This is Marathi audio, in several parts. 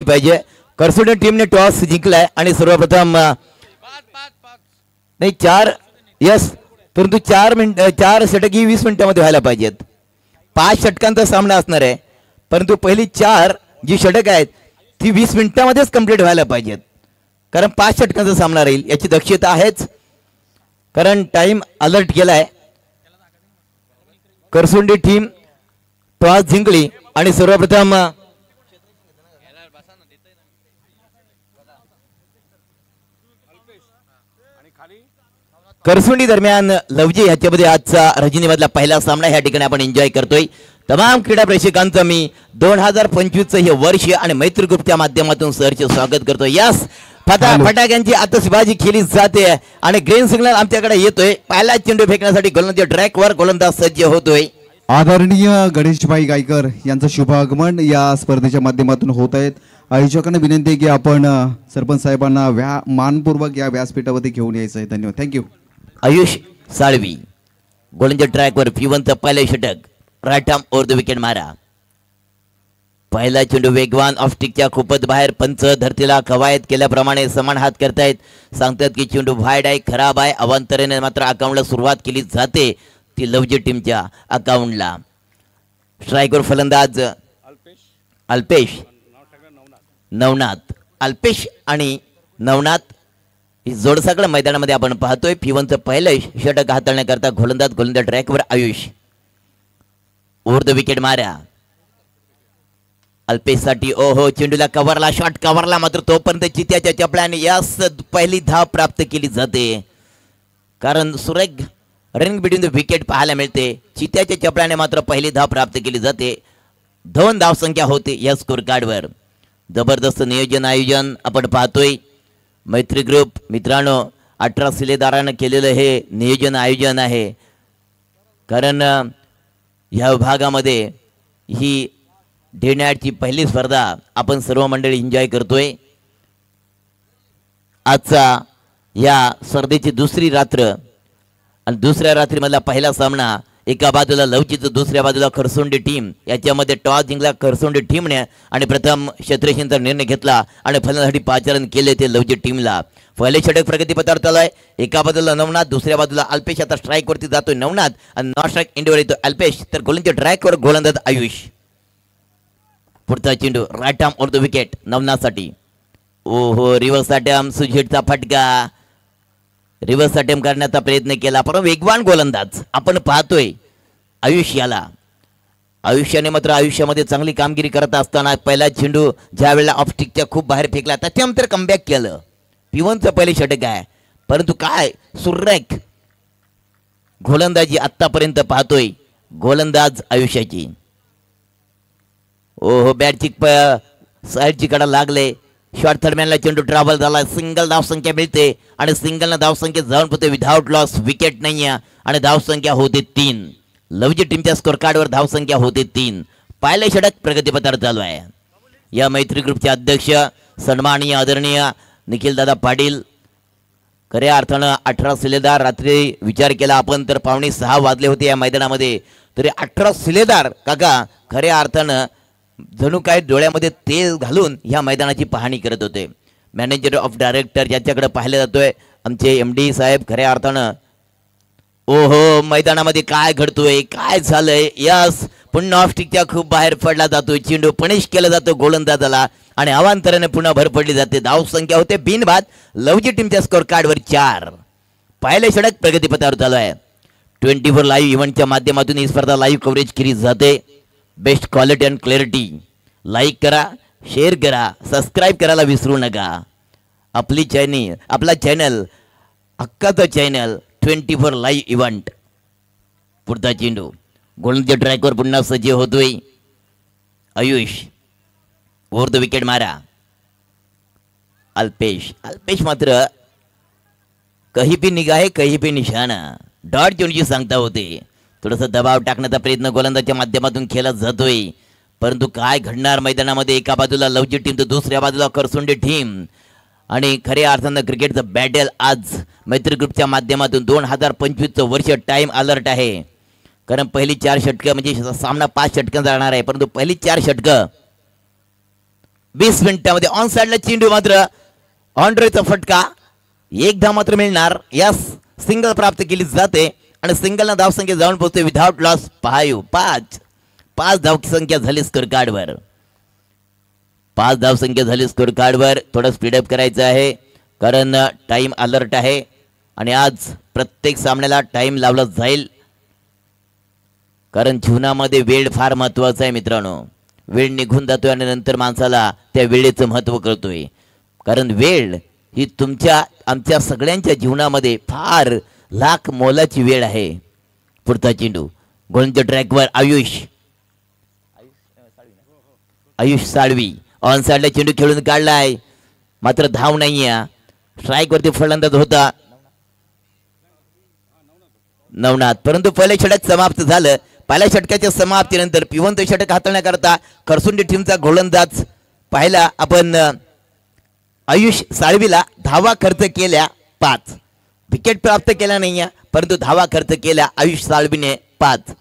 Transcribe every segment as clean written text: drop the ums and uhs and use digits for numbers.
पाहिजे. करसुंडे टीमने टॉस जिंकलाय आणि सर्वप्रथम नाही 4 यस, परंतु 4 षटक ही 20 मिनिटांमध्ये व्हायला पाहिजेत. 5 षटकांचा सामना असणार आहे, परंतु पहिली 4 जी षटक आहेत ती 20 मिनिटांमध्येच कंप्लीट व्हायला पाहिजेत, कारण 5 षटकांचा सामना राहील याची दक्षता आहेच. कारण टाइम अलर्ट केलाय. करसुंडी टीम टॉस जिंकली आणि सर्वप्रथम करसुंडी दरम्यान लवजी ह्याच्यामध्ये आजचा रजनीमधला पहिला सामना ह्या ठिकाणी आपण एन्जॉय करतोय. तमाम क्रीडा प्रेक्षकांचं मी 2025 हे वर्ष आणि मैत्री ग्रुपच्या माध्यमातून सरचे स्वागत करतोय. यस, फटाक्यांची आतषबाजी केली जाते आणि ग्रीन सिग्नल आमच्याकडे येतोय. पहिला चेंडू फेकण्यासाठी गोलंदाज ट्रॅकवर गोलंदाज सज्ज होतोय. आदरणीय गणेशभाई गायकर यांचं शुभागमन या स्पर्धेच्या माध्यमातून होत आहेत. आयोजकांना विनंती आहे की आपण सरपंच साहेबांना मानपूर्वक या व्यासपीठावरती घेऊन यायचं आहे. धन्यवाद. थँक्यू. आयुष साळवी गोलंदाज ट्रॅकवर P1चं पहिले षटक. Right arm over the wicket मारा. पहिला चेंडू वेगवान ऑफस्टिकच्या खूपच बाहेर. पंच धरतीला कवायत केल्याप्रमाणे समान हात करतायत. सांगतात की चेंडू वाईड आहे, खराब आहे. अवांतराने मात्र अकाउंटला सुरुवात केली जाते ती लवजी टीमच्या अकाउंटला. स्ट्रायकर फलंदाज अल्पेश नवनाथ. अल्पेश आणि नवनाथ ही जोडसाकड मैदानामध्ये आपण पाहतोय. P1चं पहिलं षटक हाताळण्याकरता गोलंदाज ट्रॅकवर आयुष. ओव्हर द विकेट मारा अल्पेशसाठी. ओहो, चेंडूला कव्हरला, शॉट कव्हरला, मात्र तोपर्यंत चित्याच्या चपळाने यास पहिली धाव प्राप्त केली जाते. कारण सुरेख रनिंग बिटवीन द विकेट पाहायला मिळते. चित्याच्या चपळाने मात्र पहिली धाव प्राप्त केली जाते. 2 धाव संख्या होते या स्कोर कार्डवर. जबरदस्त नियोजन आयोजन आपण पाहतोय. मैत्री ग्रुप मित्रांनो 18 शिलेदारानं केलेलं हे नियोजन आयोजन आहे. कारण ह्या विभागामध्ये ही डे नाईटची पहिली स्पर्धा आपण सर्व मंडळी एन्जॉय करतोय. आजचा या स्पर्धेची दुसरी रात्र आणि दुसऱ्या रात्रीमधला पहिला सामना. एका बाजूला लवचीचं, दुसऱ्या बाजूला खरसुंडी टीम. याच्यामध्ये टॉस जिंकला खरसुंडी टीमने आणि प्रथम क्षेत्ररक्षणाचा निर्णय घेतला आणि फलंदाजी पाचारण केले ते लवची टीमला. पहिले षटक प्रगतीपथावर चालू आहे. एका बाजूला नवनाथ, दुसऱ्या बाजूला अल्पेश. आता स्ट्राईक वरती जातोय नवनाथ आणि नॉन स्ट्राईक इंडियावर येतो अल्पेश. तर गोलंदाज ट्रॅकवर गोलंदाज आयुष. पुढचा चेंडू right arm over the wicket नवनाथसाठी. ओहो, रिव्हर्स अटॅम्प, सुजितचा फटका. रिव्हर्स अटेम्प्ट करण्याचा प्रयत्न केला, पण वेगवान गोलंदाज आपण पाहतोय आयुष्याला. आयुष्याने मात्र आयुष्यामध्ये चांगली कामगिरी करत असताना पहिला चेंडू ज्या वेळेला ऑफस्टिकच्या खूप बाहेर फेकला त्याच्यानंतर कमबॅक केलं. P1चं पहिले षटक आहे, परंतु काय सुरेख गोलंदाजी आतापर्यंत पाहतोय गोलंदाज आयुष्याची. ओहो, बॅटची साईडची कडा लागले. शॉर्ट थर्डमॅनला चेंडू ट्रॅव्हल झाला. सिंगल धावसंख्या मिळते आणि सिंगलना धावसंख्या जाऊन पोते विदाउट लॉस. विकेट नाही आणि धावसंख्या होते 3. लवजी टीमच्या स्कोर कार्डवर धावसंख्या होते 3. पहिले षटक प्रगतीपथावर चालू आहे. या मैत्री ग्रुपचे अध्यक्ष सन्माननीय आदरणीय निखिलदादा पाटील. खऱ्या अर्थानं 18 शिलेदार. रात्री विचार केला आपण तर 5:45 वाजले होते या मैदानामध्ये, तरी 18 शिलेदार काका खऱ्या अर्थानं जणू काय डोळ्यामध्ये तेल घालून ह्या मैदानाची पाहणी करत होते. मॅनेजर ऑफ डायरेक्टर ज्याच्याकडे पाहिलं जातोय आमचे MD साहेब. खऱ्या अर्थानं ओहो, मैदानामध्ये काय घडतोय, काय झालंय. यस, पुन्हा ऑफस्टिकच्या खूप बाहेर पडला जातोय. चेंडू पनिश केला जातो गोलंदाजाला आणि अवांतराने पुन्हा भर पडली जाते. धाव संख्या होते बिनबाद. लवजी टीमच्या स्कोर कार्डवर 4. पहिले षटक प्रगतीपथावर चालू आहे. 24 लाईव्ह इव्हेंटच्या माध्यमातून ही स्पर्धा लाईव्ह कव्हरेज केली जाते. Best quality and clarity. Like करा, शेअर करा, सबस्क्राईब करायला विसरू नका. आपला चॅनल हक्काचं चॅनल 24 लाईव्ह इव्हेंट. पुढचा चेंडू गोलंदाज ट्रॅकवर पुन्हा सज्ज होतोय आयुष. ओव्हर द विकेट मारा अल्पेश मात्र कहीं भी निगाहे कहीं भी निशाणा. डॉट चेंडूची सांगता होते. थोडासा दबाव टाकण्याचा प्रयत्न गोलंदाजच्या माध्यमातून केला जातोय, परंतु काय घडणार मैदानामध्ये. एका बाजूला लवजी टीम तर दुसऱ्या बाजूला करसुंडी टीम. आणि खऱ्या अर्थानं क्रिकेटचं बॅटल आज मैत्री ग्रुपच्या माध्यमातून 2025चं वर्ष. टाइम अलर्ट आहे, कारण पहिली 4 षटकं म्हणजे सामना 5 षटकांचा राहणार आहे, परंतु पहिली 4 षटकं 20 मिनिटांमध्ये ऑन साइडला चेंडू मात्र ऑन्ड्रेचा फटका, एक धाव मात्र मिळणार. यस, सिंगल प्राप्त केली जाते आणि सिंगलना धावसंख्या जाऊन पोहोचते विदाउट लॉस 5 धावसंख्या झाली स्कोर कार्डवर. 5 धावसंख्या झाली स्कोर कार्डवर. थोडं स्पीडअप करायचं आहे कारण टाइम अलर्ट आहे आणि आज प्रत्येक सामन्याला टाइम लावला जाईल कारण जीवनामध्ये वेळ फार महत्वाचा आहे मित्रांनो. वेळ निघून जातोय आणि नंतर माणसाला त्या वेळेचं महत्त्व कळतोय कारण वेळ ही तुमच्या आमच्या सगळ्यांच्या जीवनामध्ये फार लाख मोलाची वेळ आहे. पुढचा चेंडू गोलंदाज ट्रॅकवर आयुष साळवी ऑन साइडला चेंडू खेळून काढलाय मात्र धाव नाहीये. स्ट्राईक वरती फलंदाज होता नवनाथ, परंतु पहिलं षटक समाप्त झालं. पहिल्या षटकाच्या समाप्तीनंतर पिवंत षटक हाताळण्याकरता खरसुंडी टीमचा गोलंदाज पाहिला आपण आयुष साळवीला धावा खर्च केल्या 5, विकेट प्राप्त केला नाहीये परंतु धावा खर्च केल्या आयुष साळवीने 5.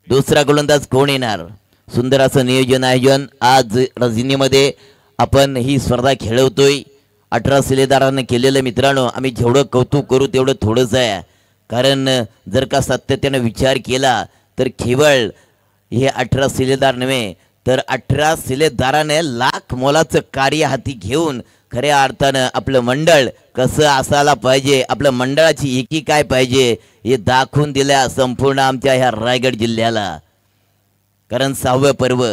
दुसरा गोलंदाज कोण येणार? सुंदर असं नियोजन आज रजनीमध्ये आपण ही स्पर्धा खेळवतोय. 18 शिलेदारांना केलेलं मित्रांनो, आम्ही जेवढं कौतुक करू तेवढं थोडंच आहे कारण जर का सातत्याने विचार केला तर केवळ हे 18 शिलेदार नव्हे तर 18 शिलेदाराने लाख मोलाचं कार्य हाती घेऊन खऱ्या अर्थानं आपलं मंडळ कसं असायला पाहिजे, आपल्या मंडळाची एकी काय पाहिजे हे दाखवून दिल्या संपूर्ण आमच्या ह्या रायगड जिल्ह्याला. कारण 6वं पर्व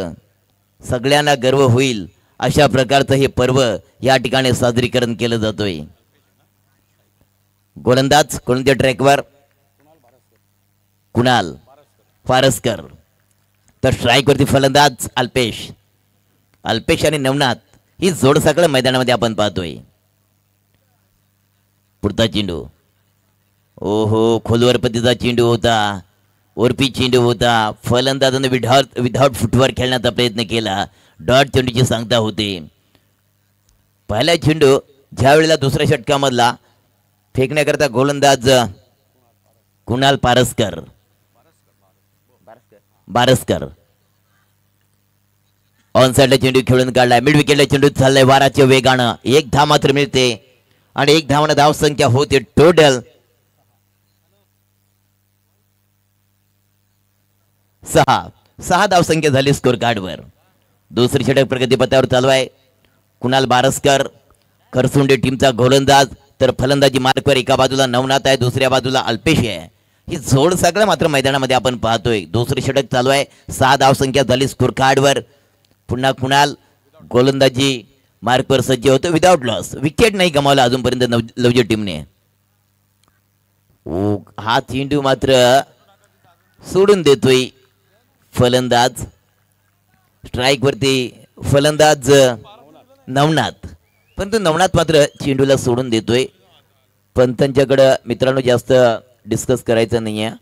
सगळ्यांना गर्व होईल अशा प्रकारचं हे पर्व या ठिकाणी साजरीकरण केलं जातोय. गोलंदाज कोणत्या ट्रॅकवर? कुणाल पारसकर. तर स्ट्राईक वरती फलंदाज अल्पेश आणि नवनाथ ही जोड सगळं मैदानामध्ये आपण पाहतोय. पुढचा चेंडू ओहो खोलवर पतीचा चेंडू होता, ओरपी चेंडू होता. फलंदाजाने विदाउट फुटवर खेळण्याचा प्रयत्न केला. डॉट चेंडूची सांगता होते. पहिला चेंडू ज्या वेळेला दुसऱ्या षटकामधला फेकण्याकरता गोलंदाज कुणाल बारसकर ऑन साइडला चेंडू खेळून काढलाय. मिड विकेटला चेंडू चाललाय वाराच्या वेगानं. एक धाव मात्र मिळते आणि एक धावानं धाव संख्या होते टोटल 6 धावसंख्या झाली स्कोर कार्डवर. दुसरी षटक प्रगतीपथावर चालू आहे. कुणाल बारसकर खरसुंडे टीमचा गोलंदाज, तर फलंदाजी मार्कवर एका बाजूला नवनाथ आहे, दुसऱ्या बाजूला अल्पेश आहे. ही जोड सगळं मात्र मैदानामध्ये आपण पाहतोय. दुसरी षटक चालू आहे. 6 धावसंख्या झाली स्कोर कार्डवर. पुन्हा कुणाल गोलंदाजी मार्कवर सज्ज होतो विदाउट लॉस. विकेट नाही गमावला अजूनपर्यंत लवजी टीमने. हा चेंडू मात्र सोडून देतोय फलंदाज. स्ट्राईक वरती फलंदाज नवनाथ, परंतु नवनाथ मात्र चेंडूला सोडून देतोय. पंतांच्याकडं मित्रांनो जास्त डिस्कस करायचं नाही आहे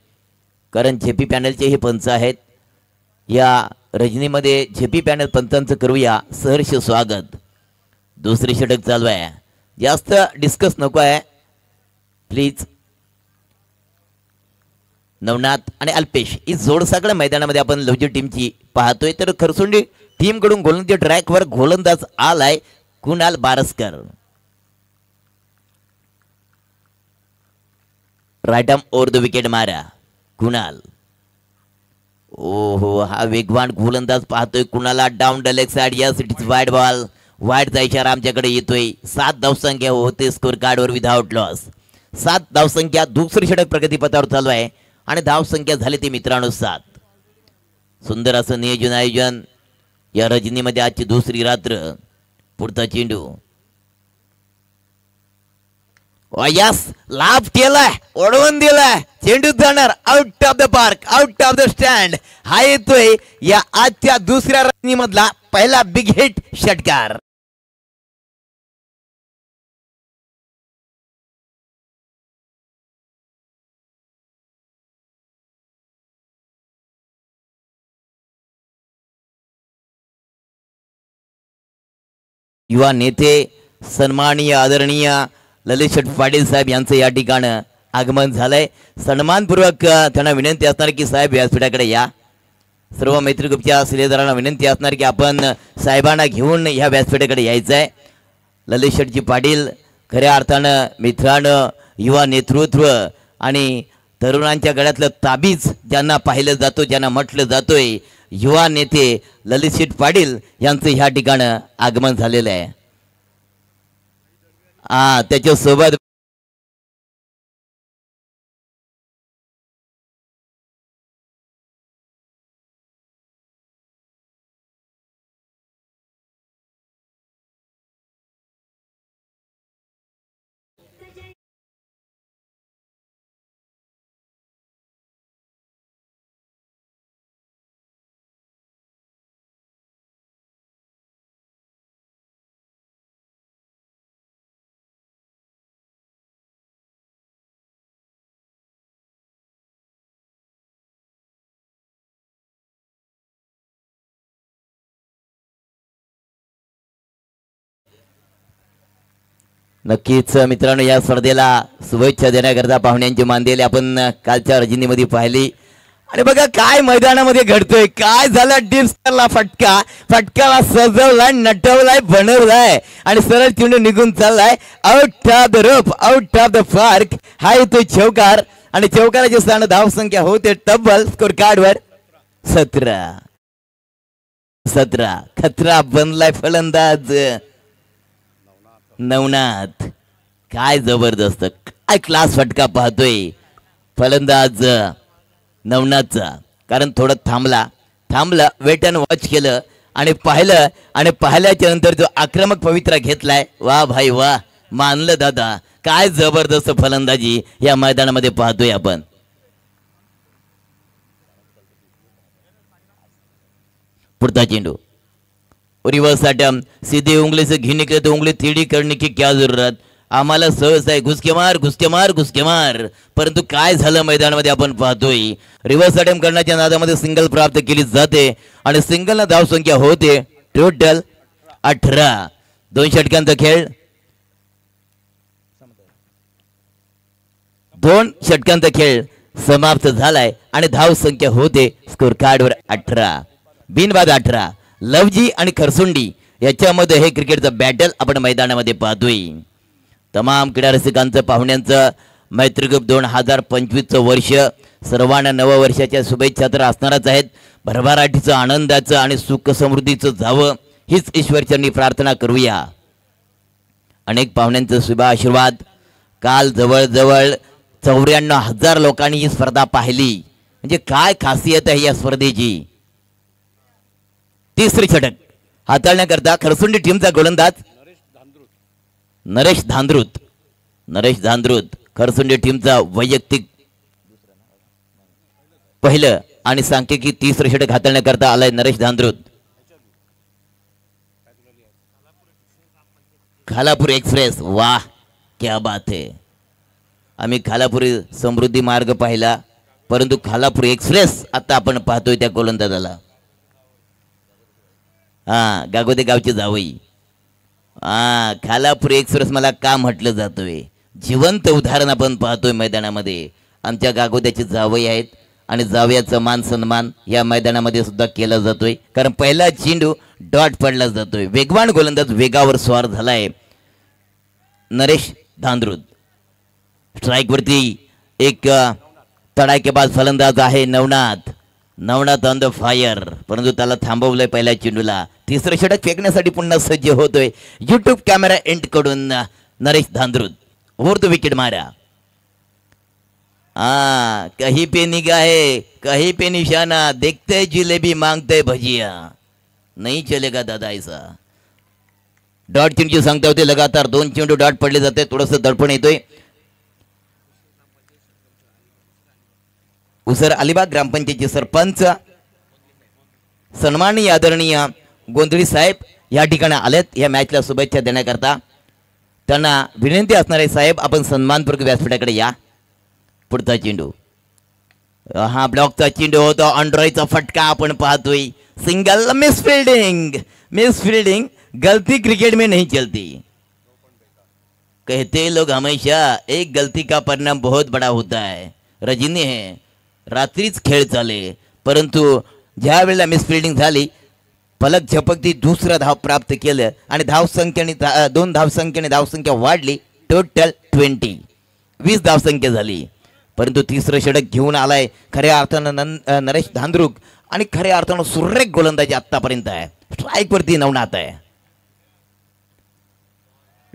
कारण झेपी पॅनलचे हे पंच आहेत. या रजनीमध्ये झेपी पॅनल पंचांचं करूया सहर्ष स्वागत. दुसरी षटक चालू आहे. जास्त डिस्कस नको आहे प्लीज. नवनाथ आणि अल्पेश ही जोड सगळं मैदानामध्ये आपण लवजी टीमची पाहतोय. तर खरसुंडी टीम कडून गोलंदाजी ट्रॅकवर गोलंदाज आलाय Kunal Baraskar. Right arm over the wicket मारा कुणाल. ओहो हा वेगवान गोलंदाज पाहतोय कुणाला. Down the leg side. Yes it is wide ball. वाईडचा इशारा आमच्याकडे येतोय. 7 धावसंख्या होते स्कोर कार्डवर विदाउट लॉस. 7 धावसंख्या. दुसरी षटक प्रगतीपथावर चालू आहे आणि धावसंख्या झाली ती मित्रांनो 7. सुंदर असं नियोजन आयोजन या रजनीमध्ये आजची दुसरी रात्र. पुढचा चेंडू यस लाभ केलाय, ओढवून दिलाय. चेंडू जाणार out of the park, out of the stand. हा येतोय या आजच्या दुसऱ्या रजनीमधला पहिला बिग हिट षटकार. युवा नेते सन्माननीय आदरणीय ललित शेठ पाटील साहेब यांचं या ठिकाणी आगमन झालंय. सन्मानपूर्वक त्यांना विनंती असणार की साहेब व्यासपीठाकडे या. सर्व मैत्रीग्रुपच्या शिलेदारांना विनंती असणार की आपण साहेबांना घेऊन ह्या व्यासपीठाकडे यायचं आहे. ललित शेठजी पाटील खऱ्या अर्थानं मित्रानं युवा नेतृत्व आणि तरुणांच्या गळ्यातलं ताबीज ज्यांना पाहिलं जातो, ज्यांना म्हटलं जातोय, युवा नेते ललित शेठ पाटील यांचं ह्या ठिकाणं आगमन झालेलं आहे. त्याच्यासोबत नक्कीच मित्रांनो या स्पर्धेला शुभेच्छा देण्याकरता पाहुण्यांची मानदेली आपण कालच्या रजनीमध्ये पाहिली. आणि बघा काय मैदानामध्ये घडतोय, काय झालं. डिस्कला फटकाला सजवलाय, नटवलाय, बनवलाय आणि सरळ चेंडू निघून चाललाय out of the rope, out of the park. हा येतोय चौकार आणि चौकाराची स्थान धावसंख्या होते तब्बल स्कोर कार्डवर 17. खतरा बनलाय फलंदाज नवनाथ. काय जबरदस्त, काय क्लास फटका पाहतोय फलंदाज नवनाथचा. कारण थोडं थांबला वेट अँड वॉच केलं आणि पाहिलं आणि पाहिल्याच्या नंतर जो आक्रमक पवित्रा घेतलाय. वा भाई वा, मानलं दादा. काय जबरदस्त फलंदाजी या मैदानामध्ये पाहतोय आपण. पुढचा चेंडू रिवर्स अटैम्प्ट, सीधे उंगली से घी निकले तो उंगली टेढ़ी करने की क्या जरूरत. आम्हाला सहज आहे घुसके मार. परंतु काय झालं मैदानामध्ये आपण पाहतोय. रिव्हर्स अटेम्प्ट करण्याच्या नादामध्ये सिंगल प्राप्त केली जाते आणि सिंगलला धाव संख्या होते टोटल 18. 2 षटकांचा खेळ, 2 षटकांचा खेळ समाप्त झालाय आणि धाव संख्या होते स्कोर कार्डवर 18. बिनबाद 18. लवजी आणि खरसुंडी याच्यामध्ये हे क्रिकेटचं बॅटल आपण मैदानामध्ये पाहतोय. तमाम क्रीडा रसिकांचं पाहुण्यांचं मैत्रीग्रुप 2025चं वर्ष सर्वांना नववर्षाच्या शुभेच्छा तर असणारच आहेत. भरभराटीचं, आनंदाचं आणि सुख समृद्धीचं जावं हीच ईश्वरचरणी प्रार्थना करूया. अनेक पाहुण्यांचं शुभ आशीर्वाद. काल जवळजवळ 94,000 लोकांनी ही स्पर्धा पाहिली. म्हणजे काय खासियत आहे या स्पर्धेची. तिसरे षटक हाताळण्याकरता खरसुंडी टीमचा गोलंदाज नरेश धांद्रुत खरसुंडी टीमचा वैयक्तिक पहिलं आणि सांख्यिकी तिसरे षटक हाताळण्याकरता आलाय नरेश धांद्रुत. खालापूर एक्सप्रेस, वाह क्या बात है. आम्ही खालापुरी समृद्धी मार्ग पाहिला, परंतु खालापूर एक्सप्रेस आता आपण पाहतोय त्या गोलंदाजाला. गागोदे गावची जावई. खालापूर एक्सप्रेस मला का म्हटलं जातोय. जिवंत उदाहरण आपण पाहतोय मैदानामध्ये. आमच्या गागोद्याची जावई आहेत आणि जावयाचा मान सन्मान या मैदानामध्ये सुद्धा केला जातोय. कारण पहिला चेंडू डॉट पडला जातोय. वेगवान गोलंदाज वेगावर स्वार झालाय नरेश धांद्रुत. स्ट्राइक वरती एक तडाखेबाज फलंदाज आहे नवनाथ ऑन द फायर, परंतु त्याला थांबवलंय पहिल्या चेंडूला. तिसरं षटक फेकण्यासाठी पुन्हा सज्ज होतोय युट्यूब कॅमेरा एंड कडून नरेश धांद्रुत. ओव्हर द विकेट मारा. कहीं पे निगाहे कहीं पे निशाना, देखते जिलेबी मांगते भजिया. नहीं चलेगा दादा ऐसा. डॉट चेंडूची सांगता होते. लगातार 2 चेंडू डॉट पडले जाते. थोडस दडपण येतोय. उसर अलिबाग ग्रामपंचायतीचे सरपंच सन्माननीय आदरणीय गोंधळी साहेब या ठिकाणी आलेत या मॅचला शुभेच्छा देण्याकरता. त्यांना विनंती असणार आहे, साहेब आपण सन्मानपूर्वक व्यासपीठाकडे या. पुढचा चेंडू, हा ब्लॉकचा चेंडू होता. ऑनड्रॉयचा फटका आपण पाहतोय. Single, miss fielding. गलती क्रिकेट में नहीं चलती. कहते लोग हमेशा एक गलती का परिणाम बहुत बड़ा होता है. रजनी है, रात्रीच खेळ चाले, परंतु ज्या वेळेला मिसफिल्डिंग झाली पलक झपकती दुसरा धाव प्राप्त केलं आणि धावसंख्येने 2 धावसंख्येने धावसंख्या वाढली. टोटल 20 धावसंख्या झाली. परंतु तिसरं षटक घेऊन आलाय खऱ्या अर्थानं नरेश धांद्रुक आणि खऱ्या अर्थानं सुरेख गोलंदाजी आतापर्यंत आहे. स्ट्राईक वरती नवनाथ आहे.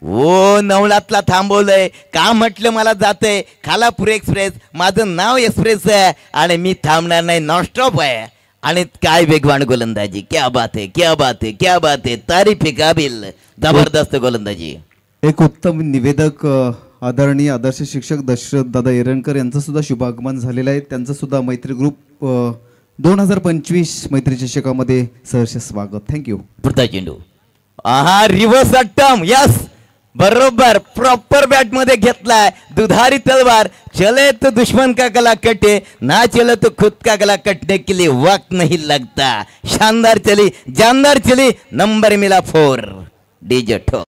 ओ नवनाथला थांबवलंय का म्हटलं मला जातंय खालापूर एक्सप्रेस माझं नाव एक्सप्रेस आहे आणि मी थांबणार नाही नॉनस्टॉप आहे. आणि काय वेगवान गोलंदाजी क्या बात है क्या बात है क्या बात है तारीफ काबिल जबरदस्त गोलंदाजी. एक उत्तम निवेदक आदरणीय आदर्श शिक्षक दशरथ दादा एरणकर यांचं सुद्धा शुभागमन झालेलं आहे. त्यांचं सुद्धा मैत्री ग्रुप 2025 मैत्री चषकामध्ये सहर्ष स्वागत. थँक्यू. पुढचा चेंडू आहा रिव्हर्स अट्टम यस बरोबर प्रॉपर बॅट मध्ये घेतलाय. दुधारी तलवार चले तो दुश्मन का गला कटे ना चले तो खुद का गला कटने के लिए वक्त नहीं लगता. शानदार चली जानदार चली नंबर मिला 4 डीजे ठो.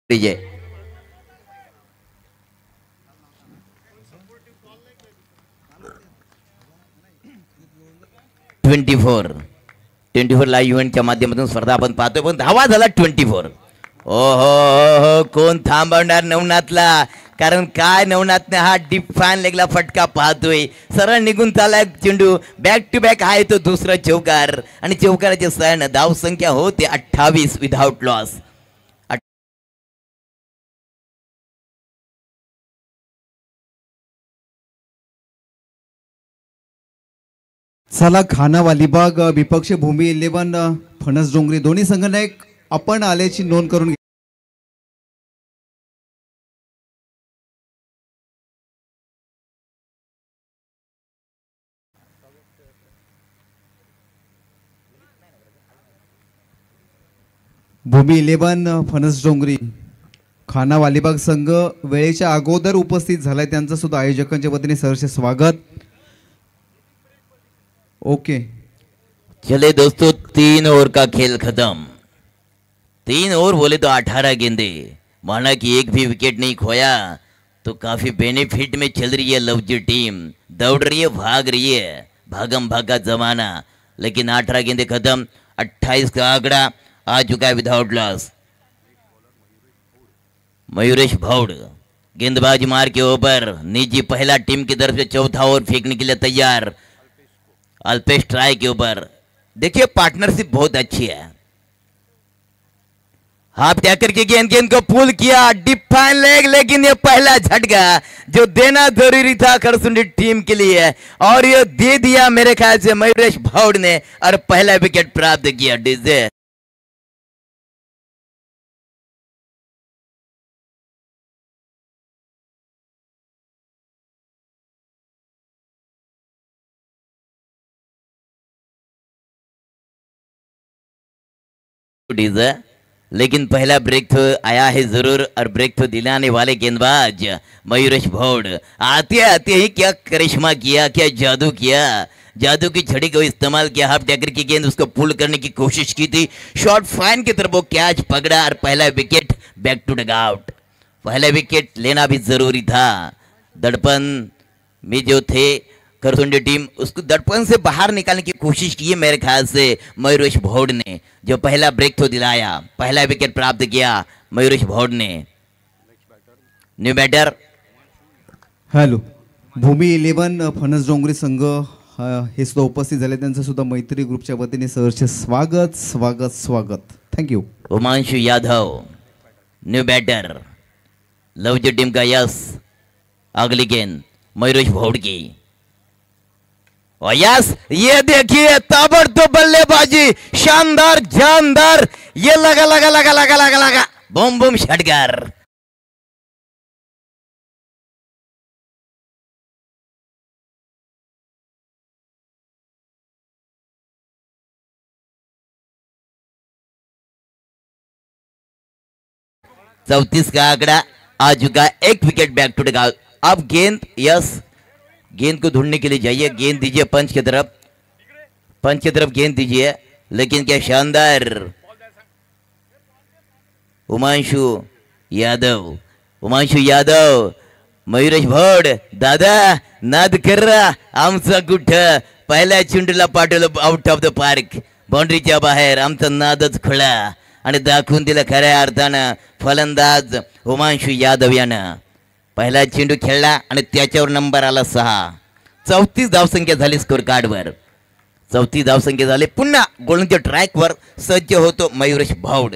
डीजे 24 लाईव्ह इव्हेंटच्या माध्यमातून स्पर्धा आपण पाहतोय पण धावा झाला 24. ओहो कोण थांबवणार नवनाथला कारण काय नवनाथने हा डीप फॅन लेगला फटका पाहतोय. सरळ निघून चाललाय चेंडू बॅक टू बॅक आहे तो दुसरा चौकार आणि चौकाराचे सण धावसंख्या होते 28 विदाउट लॉस. चला खाना वालीबाग विपक्ष भूमी 11 फणस डोंगरी दोन्ही संघनायक आपण आल्याची नोंद करून घ्या. भूमी 11 फणस डोंगरी खाना वालीबाग संघ वेळेच्या अगोदर उपस्थित झालाय त्यांचं सुद्धा आयोजकांच्या वतीने सहर्ष स्वागत. ओके चले दोस्तों 3 ओवर का खेल खत्म. 3 ओवर बोले तो 18 गेंदे माना कि एक भी विकेट नहीं खोया तो काफी बेनिफिट में चल रही है लवजी टीम. दौड़ रही है भाग रही है भागम भागा जमाना. लेकिन 18 गेंदे खत्म 28 का आंकड़ा आ चुका है विदाउट लॉस. मयूरेश भौड़ गेंदबाजी मार के ऊपर निजी पहला टीम की तरफ से चौथा ओवर फेंकने के लिए तैयार. अल्पेश ट्राई के ऊपर देखिए पार्टनरशिप बहुत अच्छी है. हाफ टैकर की गेंद को पुल किया डीप फाइन लेग लेकिन ये पहला झटका जो देना जरूरी था खरसुंडी टीम के लिए और ये दे दिया मेरे ख्याल से मयूरेश भौड़ ने और पहला विकेट प्राप्त किया. डीजे डीजे लेकिन पहला ब्रेक तो आया है जरूर और ब्रेक तो दिलाने वाले गेंदबाज मयूरेश भौड़ आते आते ही क्या करिश्मा किया क्या जादू किया. जादू की छड़ी को इस्तेमाल किया. हाफ टैकर की गेंद उसको पुल करने की कोशिश की थी. शॉर्ट फाइन की तरफ वो कैच पकड़ा और पहला wicket back to dug out. पहला विकेट लेना भी जरूरी था. दड़पन में जो थे खरसुंडी टीम उसको दड़पन से बाहर निकालने की कोशिश की है मेरे ख्याल से मयूरेश भौड़ ने जो पहला ब्रेक तो दिलाया. पहला विकेट प्राप्त किया मयूरेश भौड़ ने. न्यू बैटर हॅलो भूमी 11 फणस डोंगरी संघ हे सुद्धा उपस्थित झाले त्यांचं सुद्धा मैत्री ग्रुपच्या वतीने सहर्ष स्वागत स्वागत स्वागत. Thank you. उमांशु Yadav new batter Lavji team का यस. अगली गेंद मयूरेश भौड़ की और यस ये देखिए ताबड़तोड़ बल्लेबाजी शानदार जानदार ये लगा लगा लगा लगा लगा लगा बूम बूम षटकार. चौतीस का आंकड़ा आ चुका. एक विकेट बैक टू डग. अब गेंद यस गेंद को ढूंढने के लिए जाइए. गेंद दीजिए पंच की तरफ गेंद दीजिए. लेकिन क्या शानदार उमांशु यादव, उमांशु यादव, मयुरेश भोड, दादा नाद कर आमचा कुठ पहिल्या चेंडूला पाठवलं आउट ऑफ द पार्क, बाउंड्रीच्या बाहेर. आमचा नादच खुळा आणि दाखवून दिलं खऱ्या अर्थानं फलंदाज उमांशु यादव यानं. पहिला चेंडू खेळला आणि त्याच्यावर नंबर आला 6. 34 धावसंख्या झाली स्कोर कार्डवर. 34 धावसंख्या झाले. पुन्हा गोलंदाज ट्रॅकवर सज्ज होतो मयुरेश भाऊड.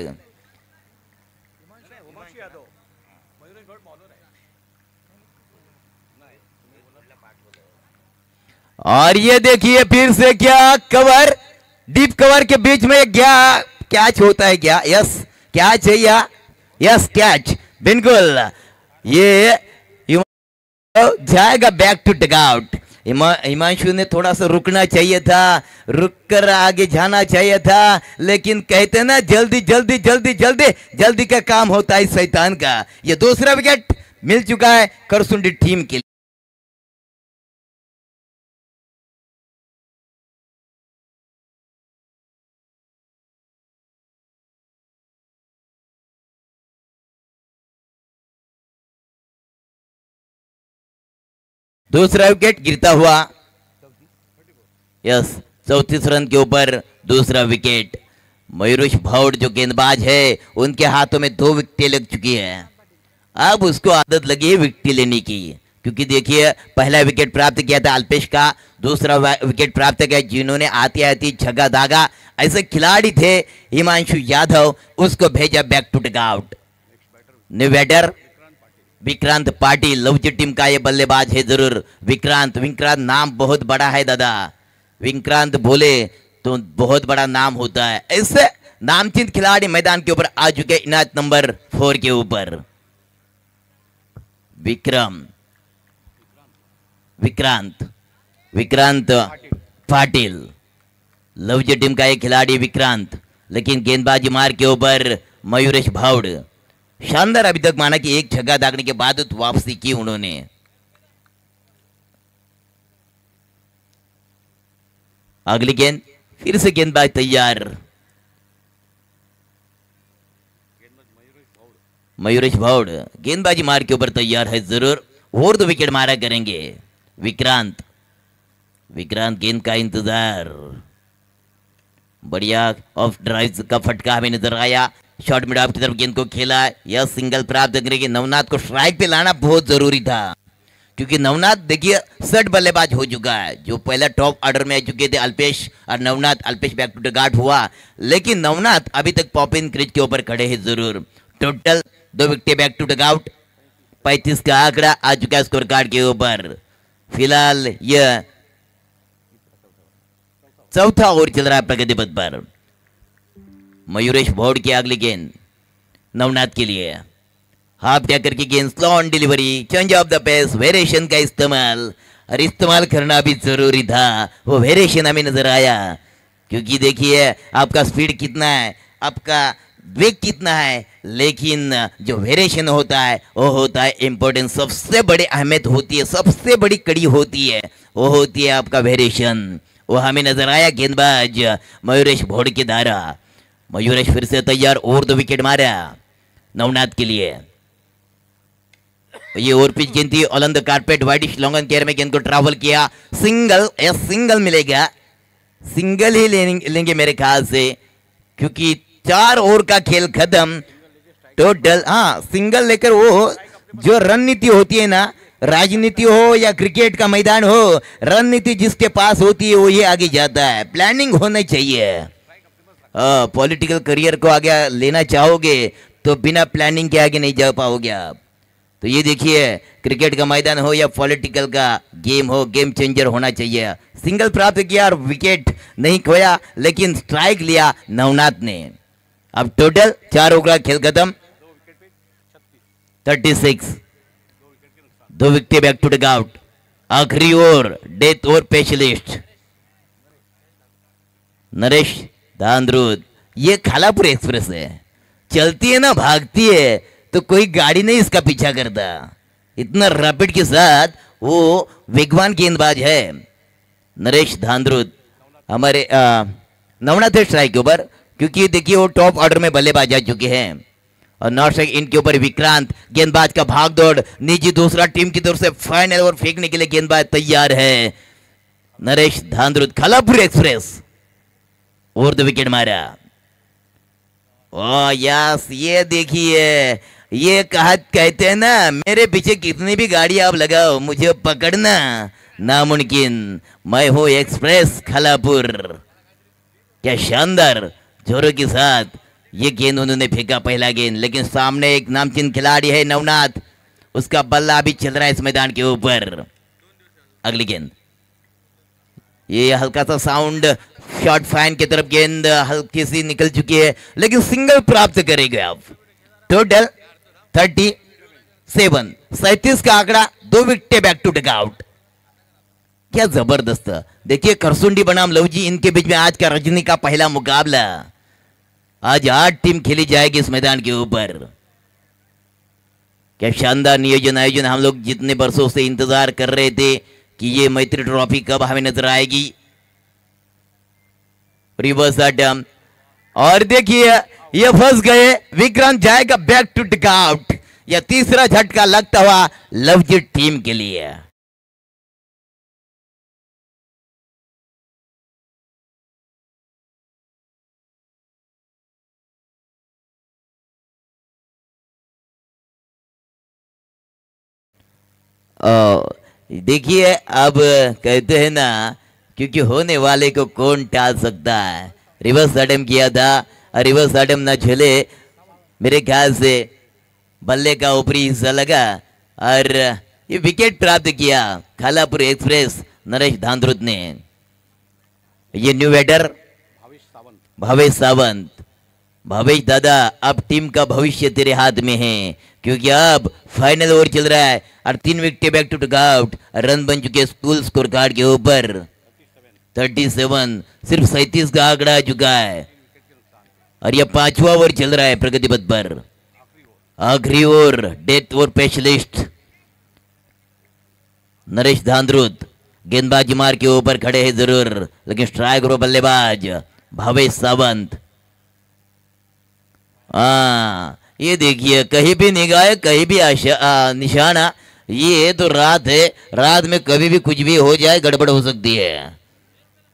और ये देखिए फिर से क्या कवर, डीप कवर के बीच में क्या कैच होता है क्या? यस कैच है या यस कैच, बिल्कुल. ये जाएगा बैक टू डगआउट. हिमांशु ने थोड़ा सा रुकना चाहिए था, रुक कर आगे जाना चाहिए था, लेकिन कहते ना जल्दी जल्दी जल्दी जल्दी जल्दी का काम होता है शैतान का. ये दूसरा विकेट मिल चुका है करसुंडी टीम के लिए. दूसरा विकेट गिरता हुआ. यस 34 रन के ऊपर दूसरा विकेट. मयूरेश भाउड जो गेंदबाज है उनके हाथों में 2 विकेटें लग चुकी है. अब उसको आदत लगी है विकेट लेने की, क्योंकि देखिए पहला विकेट प्राप्त किया था अल्पेश का, दूसरा विकेट प्राप्त किया जिन्होंने आती आती छगा दागा ऐसे खिलाड़ी थे हिमांशु यादव, उसको भेजा back to dugout. New batter Vikrant Patil, लवची टीम का ये बल्लेबाज है जरूर. विक्रांत विक्रांत नाम बहुत बड़ा है दादा. विक्रांत बोले तो बहुत बड़ा नाम होता है. ऐसे नामचीन खिलाड़ी मैदान के ऊपर आ चुके इनायत नंबर 4 के ऊपर. विक्रांत पाटिल, लवजी टीम का ये खिलाड़ी विक्रांत, लेकिन गेंदबाजी मार के ऊपर मयूरेश भाउड. शानदार अभी तक माना कि एक छक्का दागने के बाद वापसी की उन्होंने. अगली गेंद फिर से गेंदबाज तैयार. मयूरेश भाउड गेंदबाजी मार के ऊपर तैयार है जरूर, और 2 विकेट मारा करेंगे. विक्रांत गेंद का इंतजार. बढ़िया ऑफ ड्राइव का फटका हमें नजर आया. शॉर्ट मिड ऑफ की तरफ गेंद को खेला. यह सिंगल प्राप्त करने के नवनाथ को स्ट्राइक पे लाना बहुत जरूरी था, क्योंकि नवनाथ देखिए सेट बल्लेबाज हो चुका है. जो पहला टॉप ऑर्डर में आ चुके थे अल्पेश और Navnath. Alpesh back to dugout हुआ, लेकिन नवनाथ अभी तक पॉप इन क्रीज के ऊपर खड़े हैं जरूर. Total 2 wicket back to dugout. 35 का आंकड़ा आ चुका है स्कोर कार्ड के ऊपर. फिलहाल यह चौथा ओवर चल रहा है प्रगति पथ पर. मयूरेश भाउड की अगली गेंद नवनाथ के लिए. हाफ टैकर की गेंद, slow on delivery, change of the pace, variation का इस्तेमाल. और इस्तेमाल करना भी जरूरी था. वो वेरिएशन हमें नजर आया, क्योंकि देखिए आपका स्पीड कितना है, आपका वेग कितना है, लेकिन जो वेरिएशन होता है वो होता है इंपॉर्टेंट. सबसे बड़ी अहमियत होती है, सबसे बड़ी कड़ी होती है, वो होती है आपका वेरिएशन. वो हमें नजर आया गेंदबाज मयूरेश भाउड के द्वारा. मयूरेश फिर से तैयार, और 2 विकेट मारा नवनाथ के लिए. ये ओवर पिच गेंद थी on the carpet. Widish long care में गेंद को ट्रैवल किया. सिंगल मिलेगा, सिंगल ही लेंगे मेरे ख्याल से, क्योंकि 4 ओवर का खेल खत्म टोटल. हाँ, सिंगल लेकर वो जो रणनीति होती है ना, राजनीति हो या क्रिकेट का मैदान हो, रणनीति जिसके पास होती है वो ये आगे जाता है. प्लानिंग होना चाहिए. पॉलिटिकल करियर को आगे लेना चाहोगे तो बिना प्लानिंग के आगे नहीं जा पाओगे आप. तो ये देखिए क्रिकेट का मैदान हो या पॉलिटिकल का गेम हो, गेम चेंजर होना चाहिए. सिंगल प्राप्त किया और विकेट नहीं खोया, लेकिन स्ट्राइक लिया नवनाथ ने. अब टोटल 4 ओवर का खेल खत्म. 36, 2 विकेट बैक टू डगआउट. आखिरी over death over specialist Naresh Dhandrud. ये खालापुर एक्सप्रेस है, चलती है ना भागती है, तो कोई गाड़ी नहीं इसका पीछा करता. इतना रैपिड के साथ वो वेगवान गेंदबाज है नरेश धांद्रुद. हमारे नवनाथ स्ट्राइक के ऊपर, क्योंकि देखिए वो टॉप ऑर्डर में बल्लेबाज आ चुके हैं. और नॉट स्ट्राइक इनके ऊपर विक्रांत, गेंदबाज का भाग दौड़, निजी दूसरा टीम की तरफ से फाइनल ओवर फेंकने के लिए गेंदबाज तैयार है। Naresh Dhandrut, Khalapur express over the wicket मारा। ओ यस, ये देखिए, ये कहते हैं ना, मेरे पीछे कितनी भी गाड़ी आप लगाओ, मुझे पकड़ना नामुमकिन। मैं हूं एक्सप्रेस खालापुर। क्या शानदार जोरों के साथ ये गेंद उन्होंने फेंका, पहला गेंद, लेकिन सामने एक नामचीन खिलाड़ी है नवनाथ, उसका बल्ला अभी चल रहा है इस मैदान के ऊपर। अगली गेंद, ये हल्का सा साउंड, शॉर्ट फाइन की तरफ गेंद हल्की सी निकल चुकी है, लेकिन सिंगल प्राप्त करेंगे आप। टोटल 37, 37 का आंकड़ा, 2 wicket back to dug out. क्या जबरदस्त, देखिए करसुंडी बनाम लवजी, इनके बीच में आज का रजनी का पहला मुकाबला। आज 8 टीम खेली जाएगी इस मैदान के ऊपर। क्या शानदार नियोजन आयोजन, हम लोग जितने वर्षों से इंतजार कर रहे थे कि ये मैत्री ट्रॉफी कब हमें नजर आएगी। रिवर्स अटम, और देखिए ये फंस गए, विक्रांत जाएगा बैक टू डग आउट। यह तीसरा झटका लगता हुआ लवजी टीम के लिए। देखिए, अब कहते हैं ना, क्योंकि होने वाले को कौन टाल सकता है। रिवर्स अटम किया था, रिवर्स अटम ना झेले, मेरे ख्याल से बल्ले का ऊपरी हिस्सा लगा और ये विकेट प्राप्त किया खालापुर एक्सप्रेस नरेश धांद्रुत ने। ये न्यू बैटर भावेश सावंत। भावेश दादा, अब टीम का भविष्य तेरे हाथ में है, क्योंकि अब फाइनल ओवर चल रहा है और 3 wicket back to dug out. Run बन चुके स्कूल स्कोर कार्ड के ऊपर 37, सिर्फ 37 का आंकड़ा आ चुका है और यह 5वां ओवर चल रहा है प्रगति पथ पर। आखिरी over, death over specialist Naresh Dhandrut गेंदबाजी मार के ऊपर खड़े हैं जरूर, लेकिन स्ट्राइक और बल्लेबाज भावेश सावंत। ये देखिए, कहीं भी निगाह, कहीं भी निशाना। ये तो रात है, रात में कभी भी कुछ भी हो जाए, गड़बड़ हो सकती है।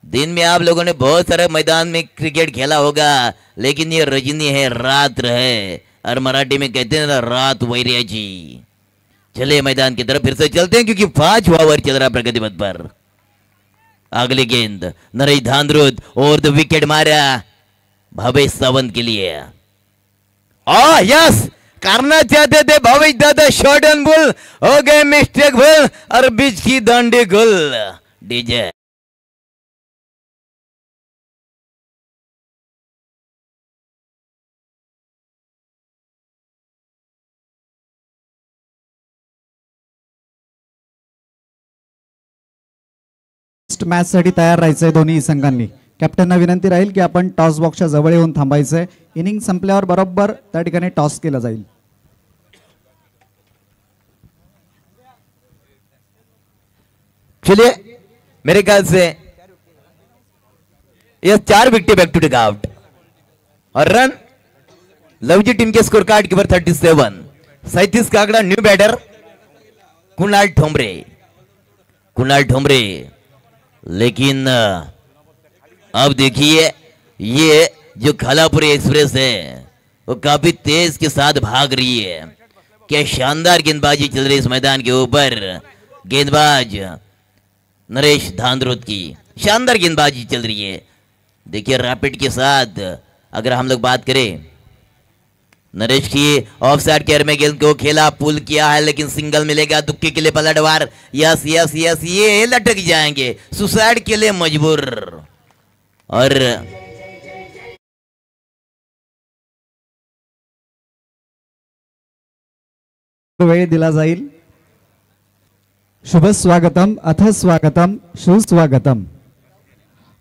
दिन में आप लोगों ने बहुत सारे मैदान में क्रिकेट खेला होगा, लेकिन ये रजनी है, रात है, और मराठी में कहते हैं ना, रात वैराजी। चले मैदान की तरफ फिर से चलते हैं, क्योंकि 5वां ओवर चल रहा है प्रगति पथ पर। अगली गेंद नरेश धांद्रुत और द विकेट मारा भावेश सावंत के लिए। यस, करना चाहते थे भावेश दादा, शॉट एंड बुल, हो गए मिस्टेक बुल और बीच की दांडी गुल। डीजे मॅच साठी तयार राहायचंय दोन्ही संघांनी। कॅप्टनना विनंती राहील की आपण टॉस बॉक्सच्या जवळ येऊन थांबायचंय। इनिंग संपल्यावर बरोबर त्या ठिकाणी टॉस केला जाईल। चलिए, मेरे ख्याल से ये 4 wicket back to dug out और रन लवजी टीम के स्कोर कार्ड के ऊपर 37, 37 का आंकड़ा। New batter Kunal Thombare. लेकिन अब देखिए, ये जो खालापुर एक्सप्रेस है वो काफी तेज के साथ भाग रही है। क्या शानदार गेंदबाजी चल रही है इस मैदान के ऊपर। गेंदबाज नरेश धांद्रुत की शानदार गेंदबाजी चल रही है। देखिए, रैपिड के साथ अगर हम लोग बात करें, नरेश की ऑफ साइड केयर में गेंद को खेला, पुल किया है, लेकिन सिंगल मिलेगा। दुक्के के लिए पलटवार, यस यस यस, ये लटक जाएंगे, सुसाइड के लिए मजबूर। और वेळ दिला जाईल। शुभ स्वागतम, अथ स्वागतम, सुस्वागतम।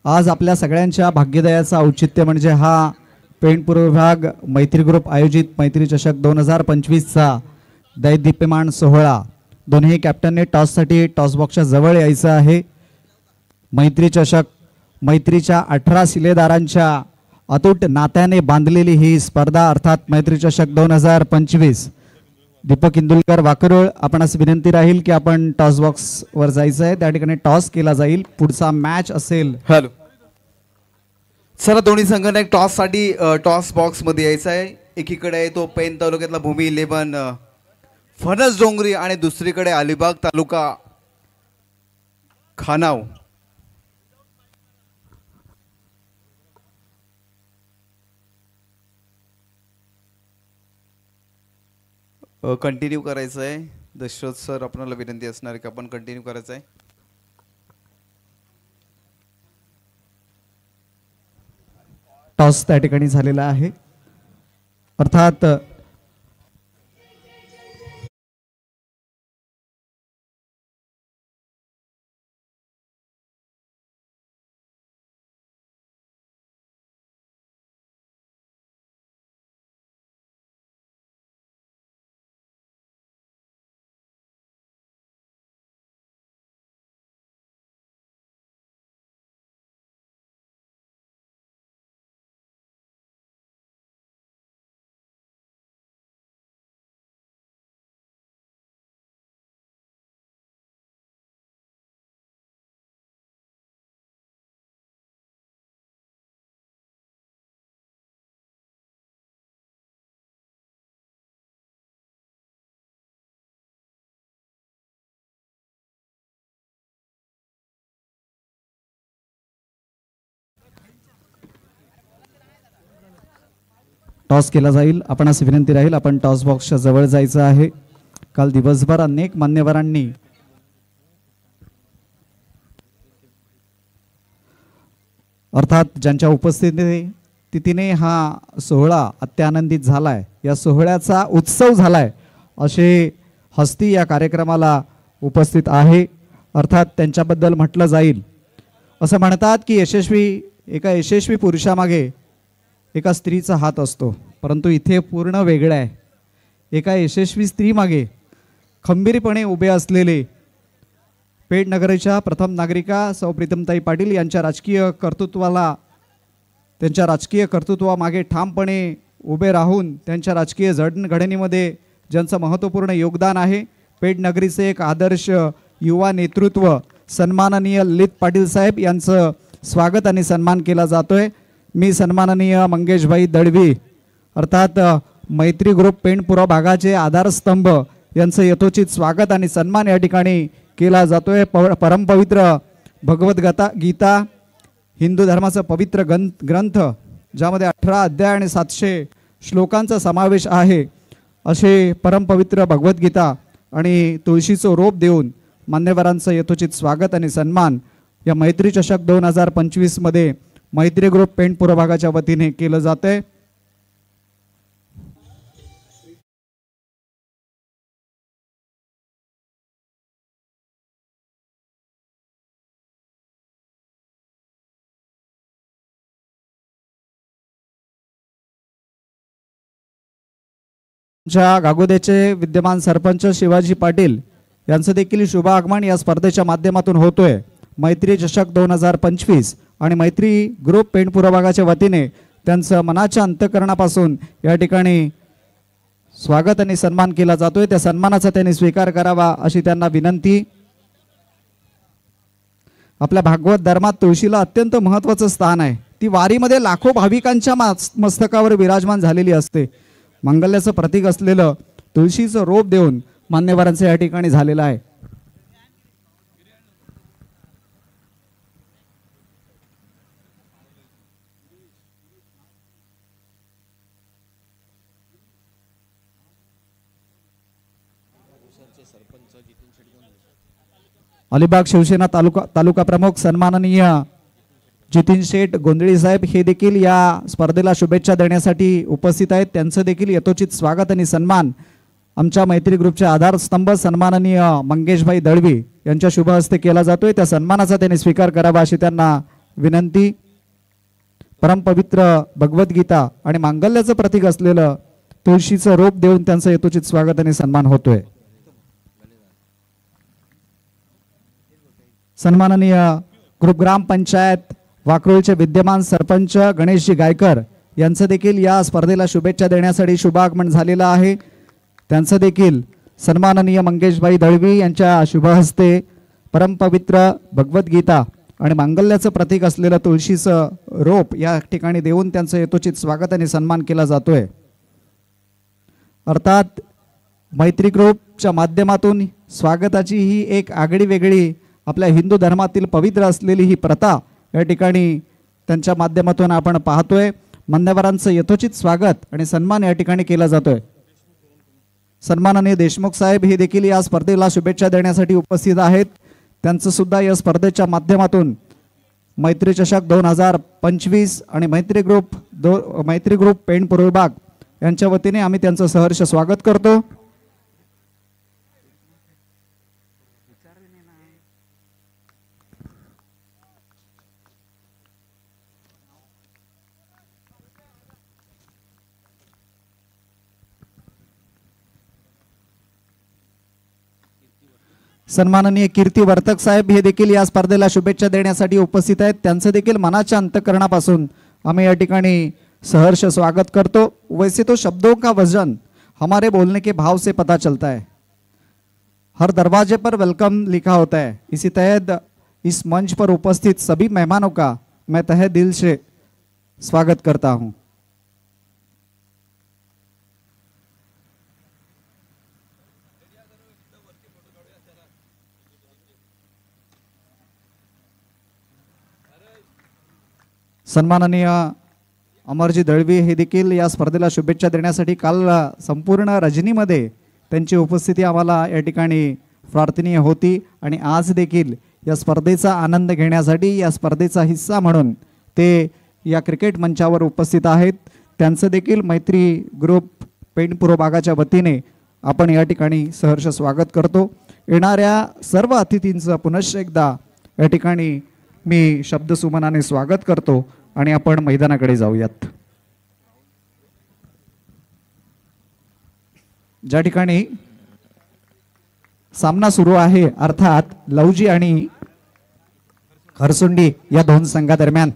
आज आपल्या सगळ्यांच्या भाग्योदयाचा औचित्य म्हणजे हा पेण पूर्व विभाग मैत्री ग्रुप आयोजित मैत्री चषक 2025चा दैदीप्यमान सोहळा। दोन्ही कॅप्टनने टॉससाठी टॉस बॉक्सच्या जवळ यायचं आहे। मैत्री चषक मैत्रीच्या 18 शिलेदारांच्या अतूट नात्याने बांधलेली ही स्पर्धा अर्थात मैत्री चषक 2025. दीपक इंदुलकर वाकरोळ, आपणास विनंती राहील की आपण टॉस बॉक्स वर जायचं आहे. त्या ठिकाणी टॉस केला जाईल. पुढचा मॅच असेल. हॅलो, चला दोन्ही संघांना एक टॉस साठी टॉस बॉक्स मध्ये यायचं आहे. एकीकडे आहे तो पेन तालुक्यातला भूमी 11 फणस डोंगरी आणि दुसरीकडे अलिबाग तालुका खानाव. कंटिन्यू करायचं आहे. दशरथ सर, आपल्याला विनंती असणार आहे की आपण कंटिन्यू करायचं आहे. टॉस त्या ठिकाणी झालेला आहे. अर्थात टॉस केला जाईल. आपणास विनंती राहील आपण टॉस बॉक्सच्या जवळ जायचं आहे. काल दिवसभर अनेक मान्यवरांनी अर्थात ज्यांच्या उपस्थितीने हा सोहळा अत्यानंदित झालाय, या सोहळ्याचा उत्सव झालाय असे हस्ती या कार्यक्रमाला उपस्थित आहे. अर्थात त्यांच्याबद्दल म्हटलं जाईल. असं म्हणतात की एका यशस्वी पुरुषामागे एका स्त्रीचा हात असतो, परंतु इथे पूर्ण वेगळं आहे. एका यशस्वी स्त्रीमागे खंबीरपणे उभे असलेले पेडनगरच्या प्रथम नागरिका सौ प्रीतमताई पाटील यांच्या राजकीय कर्तृत्वामागे ठामपणे उभे राहून त्यांच्या राजकीय जडणघडणीमध्ये ज्यांचं महत्त्वपूर्ण योगदान आहे. पेडनगरीचे एक आदर्श युवा नेतृत्व सन्माननीय ललित पाटील साहेब यांचं स्वागत आणि सन्मान केला जातोय. मी सन्माननीय मंगेशभाई दळवी अर्थात मैत्री ग्रुप पेंडपुरा भागाचे आधारस्तंभ यांचं यथोचित स्वागत आणि सन्मान या ठिकाणी केला जातोय. परमपवित्र भगवत गीता हिंदू धर्माचा पवित्र ग्रंथ, ज्यामध्ये 18 अध्याय आणि 700 श्लोकांचा समावेश आहे, असे परमपवित्र भगवद्गीता आणि तुळशीचं रोप देऊन मान्यवरांचं यथोचित स्वागत आणि सन्मान या मैत्री चषक 2025 मध्ये मैत्री ग्रुप पेंडपुरा भागाच्या वतीने केलं जातंय. गागोदेचे विद्यमान सरपंच शिवाजी पाटील यांचं देखील शुभ आगमन या स्पर्धेच्या माध्यमातून होतोय. मैत्री चषक 2025 आणि मैत्री ग्रुप पेंडपुरा भागाच्या वतीने त्यांचं मनाच्या अंतःकरणापासून या ठिकाणी स्वागत आणि सन्मान केला जातोय. त्या सन्मानाचा त्यांनी स्वीकार करावा अशी त्यांना विनंती. आपल्या भागवत धर्मात तुळशीला अत्यंत महत्त्वाचं स्थान आहे. ती वारीमध्ये लाखो भाविकांच्या मस्तकावर विराजमान झालेली असते. मंगल्याचं प्रतीक असलेलं तुळशीचं रोप देऊन मान्यवरांचं या ठिकाणी झालेलं आहे. अलिबाग शिवसेना तालुका प्रमुख सन्माननीय जितीन शेठ गोंधळी साहेब हे देखील या स्पर्धेला शुभेच्छा देण्यासाठी उपस्थित आहेत. त्यांचं देखील यथोचित स्वागत आणि सन्मान आमच्या मैत्री ग्रुपचे आधारस्तंभ सन्माननीय मंगेशभाई दळवी यांच्या शुभ हस्ते केला जातोय. त्या सन्मानाचा त्यांनी स्वीकार करावा अशी त्यांना विनंती. परमपवित्र भगवद्गीता आणि मांगल्याचं प्रतीक असलेलं तुळशीचं रोप देऊन त्यांचं यथोचित स्वागत आणि सन्मान होतोय. सन्माननीय ग्रुप ग्रामपंचायत वाकरोळचे विद्यमान सरपंच गणेशजी गायकर यांचं देखील या स्पर्धेला शुभेच्छा देण्यासाठी शुभागमन झालेलं आहे. त्यांचं देखील सन्माननीय मंगेशभाई दळवी यांच्या शुभहस्ते परमपवित्र भगवद्गीता आणि मांगल्याचं प्रतीक असलेलं तुळशीचं रोप या ठिकाणी देऊन त्यांचं यथोचित स्वागत आणि सन्मान केला जातोय. अर्थात मैत्री ग्रुपच्या माध्यमातून स्वागताची ही एक आगळी वेगळी आपल्या हिंदू धर्मातील पवित्र असलेली ही प्रथा या ठिकाणी त्यांच्या माध्यमातून आपण पाहतोय. मान्यवरांचं यथोचित स्वागत आणि सन्मान या ठिकाणी केला जातोय. सन्माननीय देशमुख साहेब हे देखील या स्पर्धेला शुभेच्छा देण्यासाठी उपस्थित आहेत. त्यांचं सुद्धा या स्पर्धेच्या माध्यमातून मैत्री चषक 2025 आणि मैत्री ग्रुप पेण पूर्व विभाग यांच्या वतीने आम्ही त्यांचं सहर्ष स्वागत करतो. सन्माननीय कीर्ती वर्तक साहेब हे देखील या स्पर्धेला शुभेच्छा देण्यासाठी उपस्थित आहेत. त्यांचं देखील मनाच्या अंतःकरणापासून आम्ही या ठिकाणी सहर्ष स्वागत करतो. वैसे तो शब्दों का वजन हमारे बोलने के भाव से पता चलता है. हर दरवाजे पर वेलकम लिखा होता है. इसी तहत इस मंच पर उपस्थित सभी मेहमानों का मैं तहे दिल से स्वागत करता हूं. सन्माननीय अमरजी दळवी हे देखील या स्पर्धेला शुभेच्छा देण्यासाठी काल संपूर्ण रजनीमध्ये त्यांची उपस्थिती आम्हाला या ठिकाणी प्रार्थनीय होती आणि आज देखील या स्पर्धेचा आनंद घेण्यासाठी या स्पर्धेचा हिस्सा म्हणून ते या क्रिकेट मंचावर उपस्थित आहेत. त्यांचं देखील मैत्री ग्रुप पेण पूर्व भागाच्या वतीने आपण या ठिकाणी सहर्ष स्वागत करतो. येणाऱ्या सर्व अतिथींचं पुनश्च एकदा या ठिकाणी मी शब्दसुमनाने स्वागत करतो आणि आपण मैदानाकडे जाऊयात. ज्या ठिकाणी सामना सुरू आहे अर्थात लवजी आणि खरसुंडी या दोन संघादरम्यान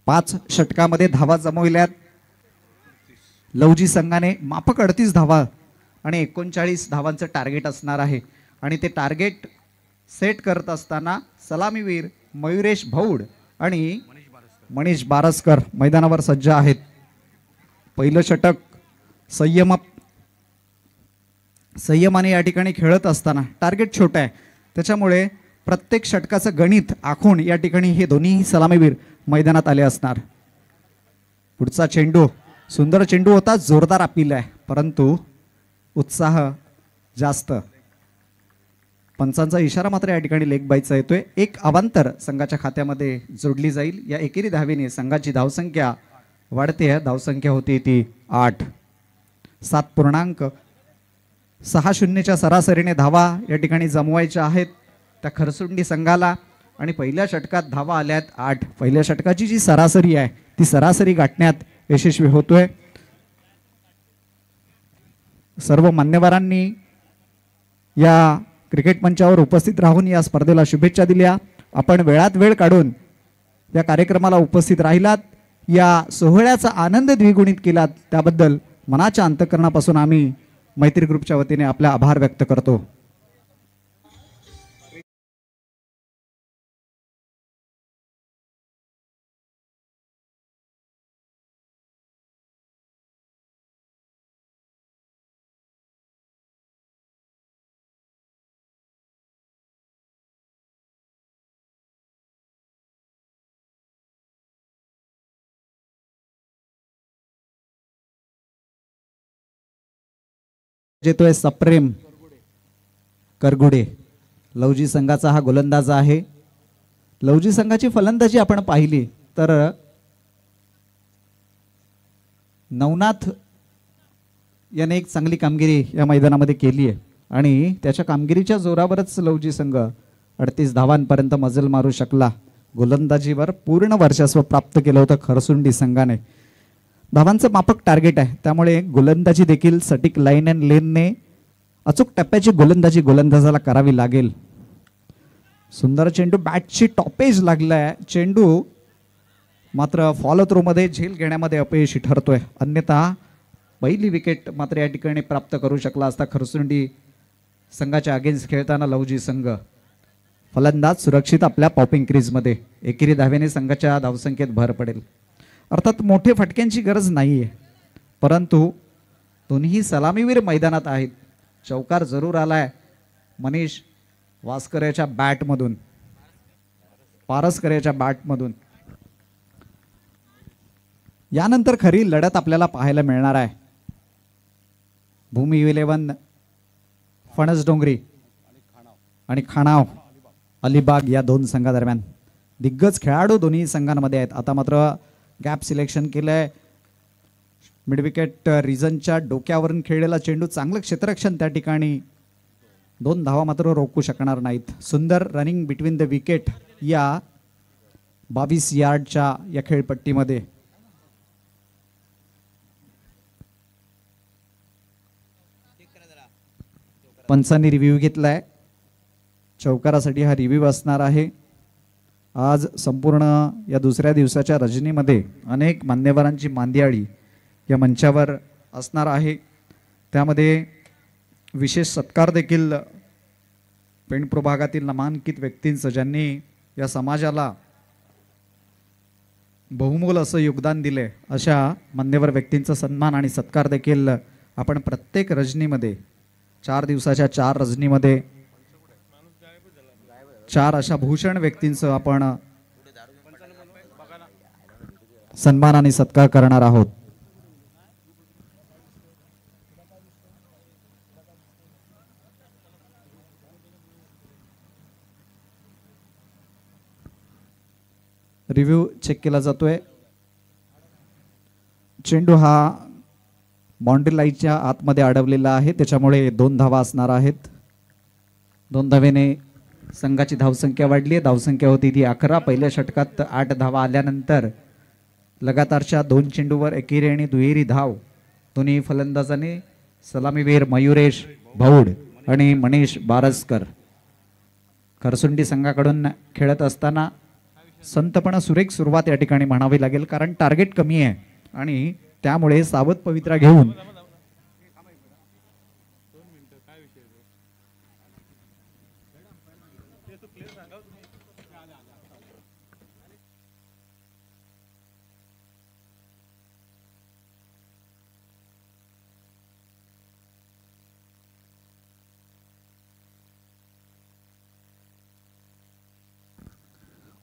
5 षटकामध्ये धावा जमविल्यात. लवजी संघाने माफक 38 धावा आणि 39 धावांचं टार्गेट असणार आहे आणि ते टार्गेट सेट करत असताना सलामीवीर मयुरेश भौड आणि मनीष बारसकर मैदानावर सज्ज आहेत. पहिलं षटक संयमाने या ठिकाणी खेळत असताना टार्गेट छोटं आहे त्याच्यामुळे प्रत्येक षटकाचं गणित आखून या ठिकाणी हे दोन्ही सलामीवीर मैदानात आले असणार. पुढचा चेंडू सुंदर चेंडू होता, जोरदार अपील आहे परंतु उत्साह जास्त. पंचांचा इशारा मात्र या ठिकाणी लेग बाईचा येतोय. एक अवांतर संघाच्या खात्यामध्ये जोडली जाईल. या एकेरी धावेने संघाची धावसंख्या वाढते आहे. धावसंख्या होती ती 8. 7.60च्या सरासरीने धावा या ठिकाणी जमवायच्या आहेत त्या खरसुंडी संघाला आणि पहिल्या षटकात धावा आल्यात 8. पहिल्या षटकाची जी सरासरी आहे ती सरासरी गाठण्यात यशस्वी होतोय. सर्व मान्यवरांनी या क्रिकेट मंचावर उपस्थित राहून या स्पर्धेला शुभेच्छा दिल्या. आपण वेळात वेळ काढून या कार्यक्रमाला उपस्थित राहिलात, या सोहळ्याचा आनंद द्विगुणित केलात त्याबद्दल मनाच्या अंतःकरणापासून आम्ही मैत्री ग्रुपच्या वतीने आपला आभार व्यक्त करतो. जेतोय सप्रेम करगुडे. लवजी संघाचा हा गोलंदाज आहे. लवजी संघाची फलंदाजी आपण पाहिली तर नवनाथ याने एक चांगली कामगिरी या मैदानामध्ये केली आहे आणि त्याच्या कामगिरीच्या जोरावरच लवजी संघ 38 धावांपर्यंत मजल मारू शकला. गोलंदाजीवर पूर्ण वर्चस्व प्राप्त केलं होतं खरसुंडी संघाने. धावांचं माफक टार्गेट आहे त्यामुळे गोलंदाजी देखील सटीक लाईन अँड लेनने अचूक टप्प्याची गोलंदाजी गोलंदाजाला करावी लागेल. सुंदर चेंडू, बॅटची टॉपेज लागलाय. चेंडू मात्र फॉलो थ्रोमध्ये झेल घेण्यामध्ये अपयशी ठरतोय. अन्यथा पहिली विकेट मात्र या ठिकाणी प्राप्त करू शकला असता खरसुंडी संघाच्या अगेन्स्ट खेळताना लवजी संघ. फलंदाज सुरक्षित आपल्या पॉपिंग क्रीजमध्ये. एकेरी धावेने संघाच्या धावसंख्येत भर पडेल. अर्थात मोठे फटक्यांची गरज नाही आहे, परंतु दोन्ही सलामीवीर मैदानात आहेत. चौकार जरूर आलाय मनीष वास्कऱ्याच्या बॅटमधून, पारसकऱ्याच्या बॅटमधून. यानंतर खरी लढत आपल्याला पाहायला मिळणार आहे. भूमी 11 फणसडोंगरी आणि खाणाव अलिबाग या दोन संघादरम्यान. दिग्गज खेळाडू दोन्ही संघांमध्ये आहेत. आता मात्र गॅप सिलेक्शन केलंय. मिडविकेट रिझनच्या डोक्यावरून खेळलेला चेंडू, चांगलं क्षेत्ररक्षण त्या ठिकाणी. 2 धावा मात्र रोखू शकणार नाहीत. सुंदर रनिंग बिटवीन द विकेट या 22 यार्डच्या या खेळपट्टीमध्ये. पंचांनी रिव्ह्यू घेतलाय. चौकारासाठी हा रिव्ह्यू असणार आहे. आज संपूर्ण या दुसऱ्या दिवसाच्या रजनीमध्ये अनेक मान्यवरांची मांदियाळी या मंचावर असणार आहे. त्यामध्ये विशेष सत्कार देखील पेण प्रभागातील नामांकित व्यक्तींचं, ज्यांनी या समाजाला बहुमोल असं योगदान दिले, अशा मान्यवर व्यक्तींचा सन्मान आणि सत्कार देखील आपण प्रत्येक रजनीमध्ये, 4 दिवसाच्या 4 रजनीमध्ये 4 अशा भूषण व्यक्तींचं आपण सन्मान आणि सत्कार करणार आहोत. रिव्ह्यू चेक केला जातोय. चेंडू हा बाउंड्री लाईनच्या आतमध्ये अडवलेला आहे, त्याच्यामुळे 2 धावा असणार आहेत. 2 धावेने संघाची धावसंख्या वाढली आहे. धावसंख्या होती ती 11. पहिल्या षटकात 8 धावा आल्यानंतर लगातारच्या 2 चेंडूवर एकेरी आणि दुहेरी धाव दोन्ही फलंदाजांनी सलामीवीर मयुरेश भौड आणि मनीष बारसकर. खरसुंडी संघाकडून खेळत असताना संतपणा सुरेख सुरुवात या ठिकाणी म्हणावी लागेल, कारण टार्गेट कमी आहे आणि त्यामुळे सावध पवित्रा घेऊन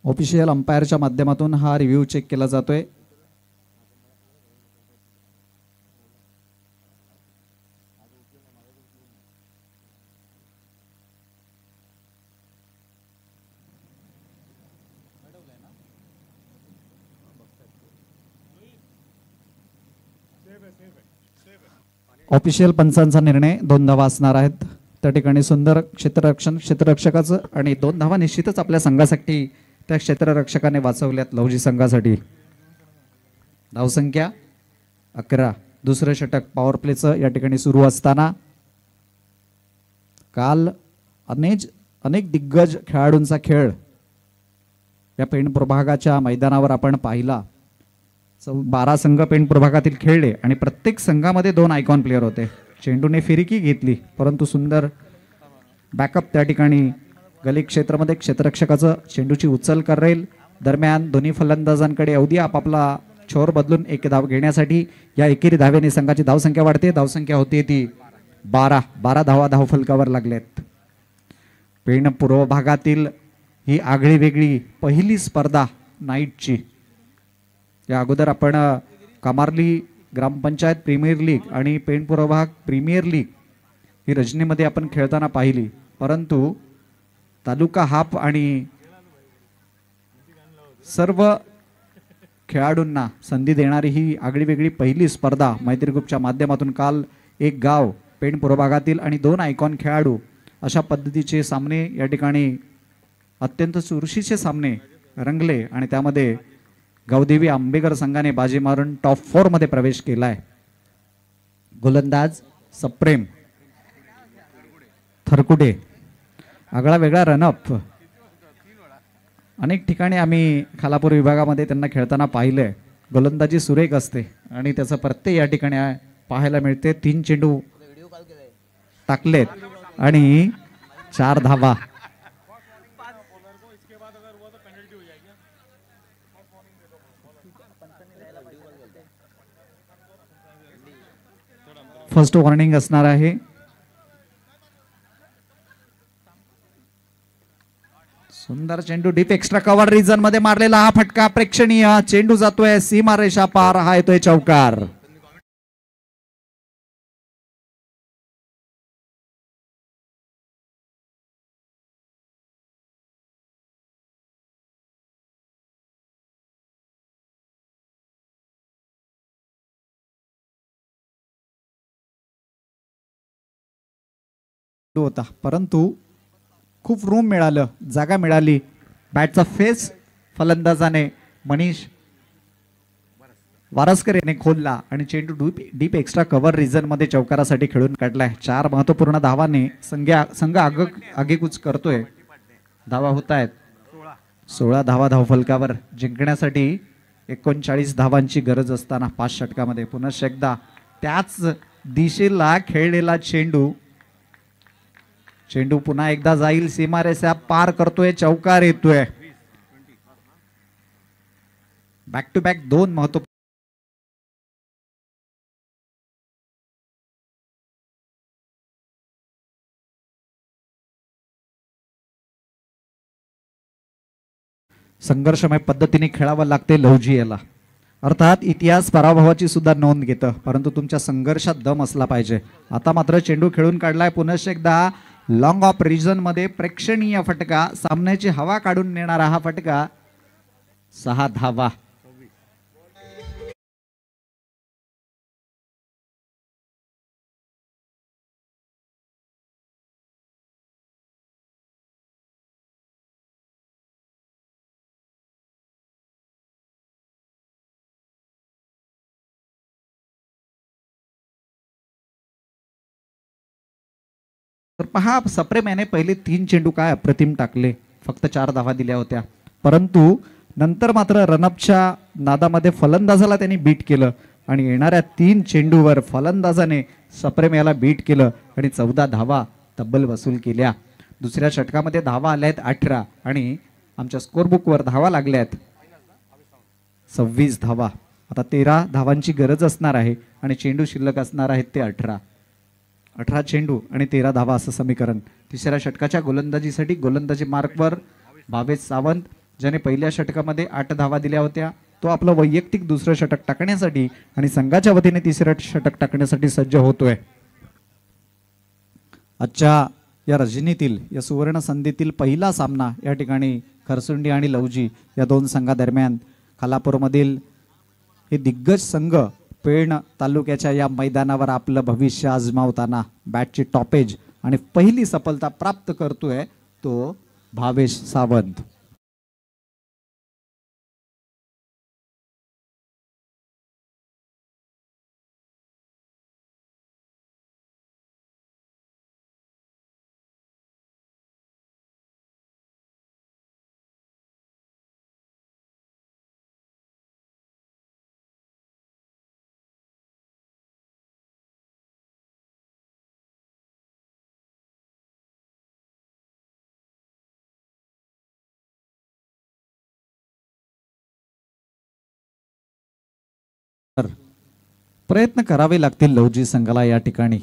ऑफिशियल अंपायरच्या माध्यमातून हा रिव्ह्यू चेक केला जातोय. ऑफिशियल पंचांचा निर्णय 2 धावा असणार आहेत. त्या ठिकाणी सुंदर क्षेत्ररक्षकाचं आणि 2 धावा निश्चितच आपल्या संघासाठी त्या क्षेत्ररक्षकाने वाचवल्यात लवजी संघासाठी. धावसंख्या 11. दुसरं षटक पॉवर प्लेचं या ठिकाणी सुरू असताना काल अनेक दिग्गज खेळाडूंचा खेळ या पेण प्रभागाच्या मैदानावर आपण पाहिला. 12 संघ पेण प्रभागातील खेळले आणि प्रत्येक संघामध्ये 2 आयकॉन प्लेयर होते. चेंडूने फिरकी घेतली, परंतु सुंदर बॅकअप त्या ठिकाणी गली क्षेत्रामध्ये क्षेत्ररक्षकाचं चेंडूची उचल करेल. दरम्यान दोन्ही फलंदाजांकडे अवधी आपापला छोर बदलून 1 धाव घेण्यासाठी. या एकेरी धावेने संघाची धावसंख्या वाढते. धावसंख्या होती ती 12 धावा धावफलकावर लागल्यात. पेण पूर्व भागातील ही आगळी वेगळी पहिली स्पर्धा नाईटची. या अगोदर आपण कामार्ली ग्रामपंचायत प्रीमियर लीग आणि पेण पूर्व भाग प्रीमियर लीग ही रजनीमध्ये आपण खेळताना पाहिली, परंतु तालुका हाफ आणि सर्व खेळाडूंना संधी देणारी ही आगळी वेगळी पहिली स्पर्धा मैत्री ग्रुपच्या माध्यमातून काल 1 गाव पेण पूर्व भागातील आणि 2 आयकॉन खेळाडू अशा पद्धतीचे सामने या ठिकाणी अत्यंत चुरशीचे सामने रंगले आणि त्यामध्ये गावदेवी आंबेकर संघाने बाजी मारून टॉप 4 मध्ये प्रवेश केलाय. गोलंदाज सप्रेम थरकुडे. आगळा वेगळा रनअप. अनेक ठिकाणी आम्ही खालापूर विभागामध्ये त्यांना खेळताना पाहिलंय. गोलंदाजी सुरेख असते आणि त्याचं प्रत्यय या ठिकाणी पाहायला मिळते. 3 चेंडू टाकलेत आणि 4 धावा. फर्स्ट वॉर्निंग असणार आहे. सुंदर चेंडू डीप एक्स्ट्रा कव्हर रिजन मध्ये मारलेला हा फटका प्रेक्षणीय. चेंडू जातोय सीमारेषा पार. हा येतोय चौकार. होता परंतु खूप रूम मिळालं, जागा मिळाली. बॅटचा फेस फलंदाजाने मनीष वारसकर याने खोलला आणि चेंडू डीप एक्स्ट्रा कव्हर रिजन मध्ये चौकारासाठी खेळून काढलाय. 4 महत्वपूर्ण धावांनी संघ आगेकूच करतोय. धावा होत आहेत 16 धावा धावफलकावर. जिंकण्यासाठी 39 धावांची गरज असताना 5 षटकामध्ये पुनश्च एकदा त्याच दिशेला खेळलेला चेंडू पुन्हा एकदा जाईल सीमारेषा पार करतोय. चौकार येतोय. बॅक टू बॅक 2 महत्व संघर्षमय पद्धतीने खेळावं लागते लवजी याला. अर्थात इतिहास पराभवाची सुद्धा नोंद घेतं, परंतु तुमच्या संघर्षात दम असला पाहिजे. आता मात्र चेंडू खेळून काढलाय. पुनश्च एकदा लॉंग ऑफ रिजन मध्ये प्रेक्षणीय फटका. सामन्याची हवा काढून नेणारा हा फटका. 6 धावा. तर पहा सप्रेम याने पहिले 3 चेंडू काय अप्रतिम टाकले. फक्त 4 धावा दिल्या होत्या, परंतु नंतर मात्र रनअपच्या नादामध्ये फलंदाजाला त्यांनी बीट केलं आणि येणाऱ्या 3 चेंडूवर फलंदाजाने सप्रेम याला बीट केलं आणि 14 धावा तब्बल वसूल केल्या. दुसऱ्या षटकामध्ये धावा आल्या आहेत 18 आणि आमच्या स्कोरबुकवर धावा लागल्या आहेत 26 धावा. आता 13 धावांची गरज असणार आहे आणि चेंडू शिल्लक असणार आहेत ते 18 चेंडू आणि 13 धावा असं समीकरण. तिसऱ्या षटकाच्या गोलंदाजीसाठी गोलंदाजी मार्कवर भावेश सावंत, ज्याने पहिल्या षटकामध्ये 8 धावा दिल्या होत्या, तो आपलं वैयक्तिक दुसरं षटक टाकण्यासाठी आणि संघाच्या वतीने तिसरं षटक टाकण्यासाठी सज्ज होतोय. आजच्या या रजनीतील या सुवर्ण संधीतील पहिला सामना या ठिकाणी खरसुंडी आणि लवजी या 2 संघादरम्यान खालापूरमधील हे दिग्गज संघ पेण तालुक्याच्या या मैदानावर आपलं भविष्य आजमावताना बॅटची टॉपेज आणि पहिली सफलता प्राप्त करतोय तो भावेश सावंत. प्रयत्न करावे लागतील लवजी संघाला या ठिकाणी.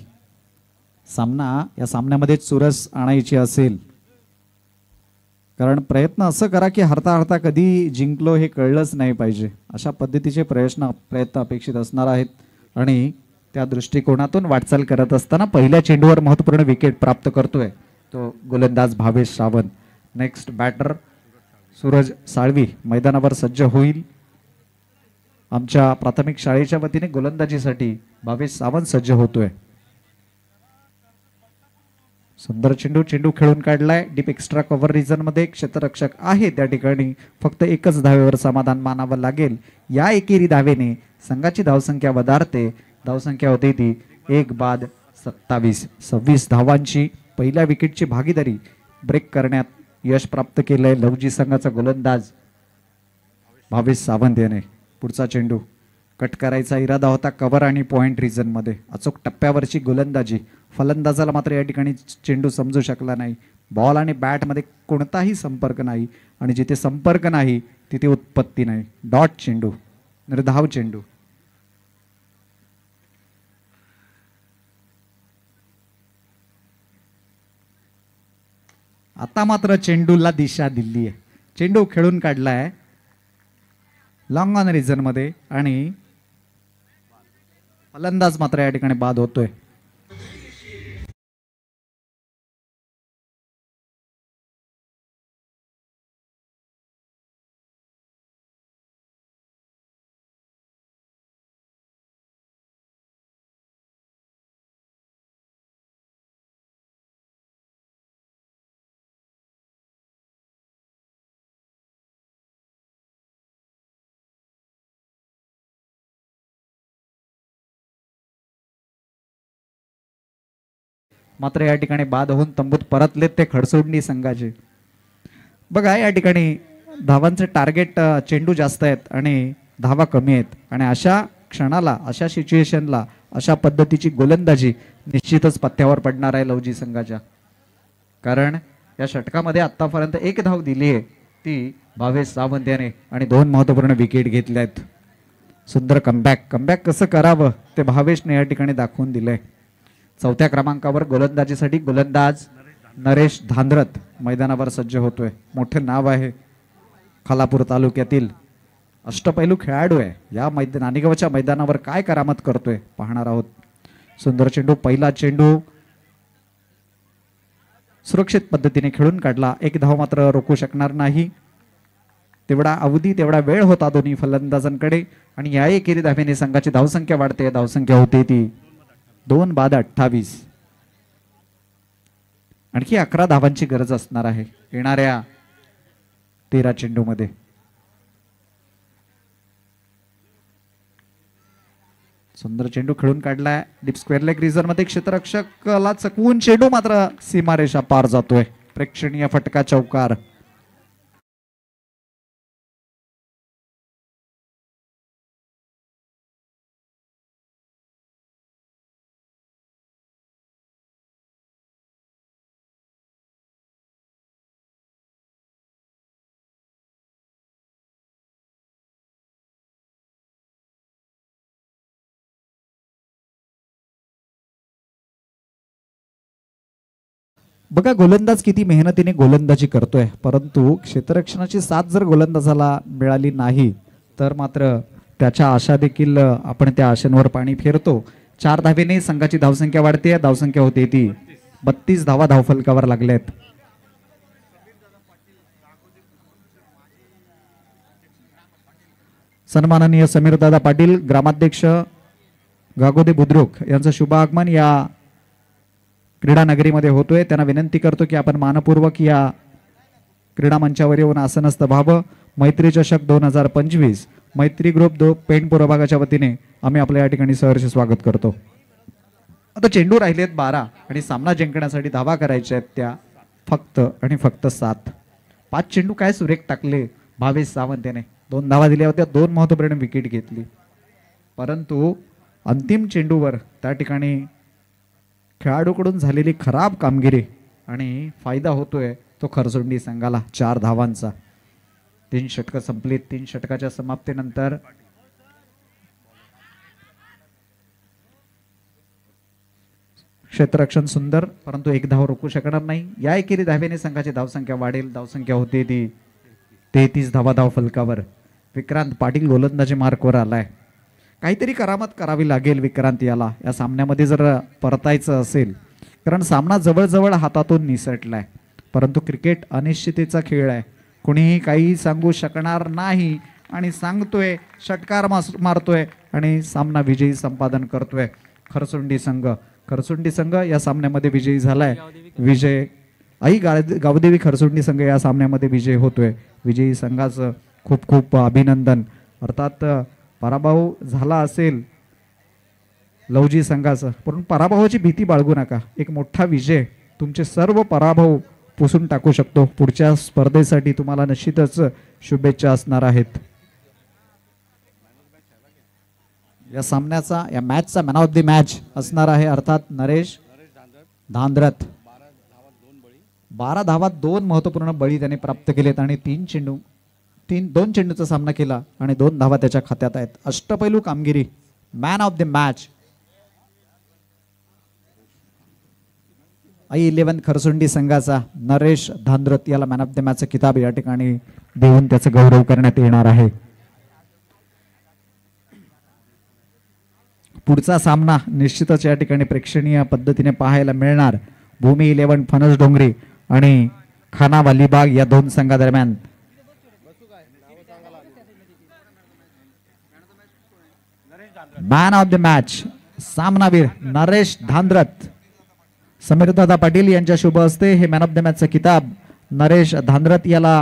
या सामन्यामध्ये चुरस आणायची असेल, कारण प्रयत्न असं करा की हरता हरता कधी जिंकलो हे कळलंच नाही पाहिजे. अशा पद्धतीचे प्रयत्न अपेक्षित असणार आहेत आणि त्या दृष्टिकोनातून वाटचाल करत असताना पहिल्या चेंडूवर महत्त्वपूर्ण विकेट प्राप्त करतोय तो गोलंदाज भावेश सावंत. नेक्स्ट बॅटर सूरज साळवी मैदानावर सज्ज होईल. आमच्या प्राथमिक शाळेच्या वतीने गोलंदाजीसाठी भावेश सावंत सज्ज होतोय. सुंदर चेंडू खेळून काढलाय. डीप एक्स्ट्रा कव्हर रिजन मध्ये क्षेत्ररक्षक आहे त्या ठिकाणी. फक्त एकच धावेवर समाधान मानावं लागेल. या एकेरी धावेने संघाची धावसंख्या वधारते. धावसंख्या होते ती 1 बाद 27. 26 धावांची पहिल्या विकेटची भागीदारी ब्रेक करण्यात यश प्राप्त केलंय लवजी संघाचा गोलंदाज भावेश सावंत याने. पुढचा चेंडू कट करायचा इरादा होता कव्हर आणि पॉइंट रिजन मध्ये. अचूक टप्प्यावरची गोलंदाजी. फलंदाजाला मात्र या ठिकाणी चेंडू समजू शकला नाही. बॉल आणि बॅट मध्ये कोणताही संपर्क नाही आणि जिथे संपर्क नाही तिथे उत्पत्ती नाही. डॉट चेंडू, निर्धाव चेंडू. आता मात्र चेंडूला दिशा दिली आहे. चेंडू खेळून काढलाय लॉंग ऑन रिजन मध्ये आणि फलंदाज मात्र या ठिकाणी बाद होतोय. मात्र या ठिकाणी बाद होऊन तंबूत परतलेत ते खडसोडणी संघाचे. बघा या ठिकाणी धावांचे टार्गेट चेंडू जास्त आहेत आणि धावा कमी आहेत आणि अशा क्षणाला, अशा सिच्युएशनला अशा पद्धतीची गोलंदाजी निश्चितच पत्त्यावर पडणार आहे लवजी संघाच्या. कारण या षटकामध्ये आतापर्यंत एक धाव दिली आहे ती भावेश सावंत याने आणि 2 महत्वपूर्ण विकेट घेतल्या आहेत. सुंदर कमबॅक कसं करावं ते भावेशने या ठिकाणी दाखवून दिलंय. 4थ्या क्रमांकावर गोलंदाजीसाठी गोलंदाज नरेश धांद्रत मैदानावर सज्ज होतोय. मोठे नाव आहे खालापूर तालुक्यातील. अष्टपैलू खेळाडू आहे. या नाणेगावच्या मैदानावर काय करामत करतोय पाहणार आहोत. सुंदर चेंडू, पहिला चेंडू सुरक्षित पद्धतीने खेळून काढला. एक धाव मात्र रोखू शकणार नाही. तेवढा अवधी, तेवढा वेळ होता दोन्ही फलंदाजांकडे आणि या एकेरी धावेने संघाची धावसंख्या वाढते. धावसंख्या होते ती 2 बाद 28. आणखी 11 धावांची गरज असणार आहे येणाऱ्या 13 चेंडू मध्ये. सुंदर चेंडू खेळून काढलाय डीप स्क्वेअर लेग रिझन मध्ये. क्षेत्ररक्षकाला चकवून चेंडू मात्र सीमारेषा पार जातोय. प्रेक्षणीय फटका, चौकार. बघा गोलंदाज किती मेहनतीने गोलंदाजी करतोय, परंतु क्षेत्ररक्षणाची साथ जर गोलंदाजाला मिळाली नाही तर मात्र त्याच्या आशा देखील आपण त्या आशांवर पाणी फिरतो. 4 धावेने संघाची धावसंख्या वाढते. धावसंख्या होते ती 32 धावा धावफलकावर लागल्यात. सन्माननीय समीरदादा पाटील ग्रामाध्यक्ष गागोदे बुद्रुक यांचं शुभ आगमन या क्रीडा नगरीमध्ये होतोय. त्यांना विनंती करतो की आपण मानपूर्वक या क्रीडा मंचावर येऊन आसनस्थ व्हावं. मैत्री चषक 2025 मैत्री ग्रुप 2 पेण पूर्व भागाच्या वतीने आम्ही आपल्या या ठिकाणी सहर्ष स्वागत करतो. आता चेंडू राहिलेत 12 आणि सामना जिंकण्यासाठी धावा करायच्या आहेत त्या फक्त आणि फक्त 7. 5 चेंडू काय सुरेख टाकले भावेश सावंत याने. 2 धावा दिल्या होत्या, 2 महत्त्वपूर्ण विकेट घेतली. परंतु अंतिम चेंडूवर त्या ठिकाणी खेळाडूकडून झालेली खराब कामगिरी आणि फायदा होतोय तो खरसुंडी संघाला 4 धावांचा. 3 षटकं संपलीत. 3 षटकाच्या समाप्तीनंतर क्षेत्ररक्षण सुंदर, परंतु 1 धाव रोखू शकणार नाही. या एकेरी धावेने संघाची धावसंख्या वाढेल. धावसंख्या होते ती 33 धावा धाव फलकावर. विक्रांत पाटील गोलंदाजी मार्कवर आलाय. काहीतरी करामत करावी लागेल विक्रांत याला या सामन्यामध्ये जर परतायचं असेल, कारण सामना जवळजवळ हातातून निसटलाय. परंतु क्रिकेट अनिश्चिततेचा खेळ आहे. कुणीही काही सांगू शकणार नाही आणि सांगतोय, षटकार मारतोय आणि सामना विजयी संपादन करतोय खरसुंडी संघ. खरसुंडी संघ या सामन्यामध्ये विजयी झालाय. विजय आई गावदेवी खरसुंडी संघ या सामन्यामध्ये विजयी होतोय. विजयी संघाचं खूप खूप अभिनंदन. अर्थात पराभव झाला असेल लवजी संघाचा, परंतु पराभवाची भीती बाळगू नका. एक मोठा विजय, तुमचे सर्व पराभव पुसून टाकू शकतो. पुढच्या स्पर्धेसाठी तुम्हाला निश्चितच शुभेच्छा असणार आहेत. या सामन्याचा या मॅचचा मॅन ऑफ द मॅच असणार आहे अर्थात नरेश धांद्रत. 12 धावात 2 महत्वपूर्ण बळी त्याने प्राप्त केलेत आणि 2 चेंडूचा सामना केला आणि 2 धावा त्याच्या खात्यात आहेत. अष्टपैलू कामगिरी. Man of the match I11 Kharsundi संघाचा नरेश धांद्रत याला मॅन ऑफ द मॅचचा किताब या ठिकाणी देऊन त्याचा गौरव करण्यात येणार आहे. पुढचा सामना निश्चितच या ठिकाणी प्रेक्षणीय पद्धतीने पाहायला मिळणार. भूमी 11 फणस डोंगरी आणि खाना वालीबाग या 2 संघादरम्यान. मॅन ऑफ द मॅच सामनावीर नरेश धांद्रत. समीरदादा पाटील यांच्या शुभ हस्ते हे मॅन ऑफ द मॅचचा किताब नरेश धांद्रत याला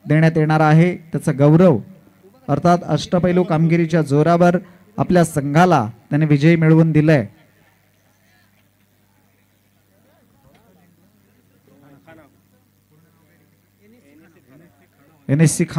देण्यात येणार आहे. त्याचा गौरव अर्थात अष्टपैलू कामगिरीच्या जोरावर आपल्या संघाला त्याने विजय मिळवून दिलाय. NSC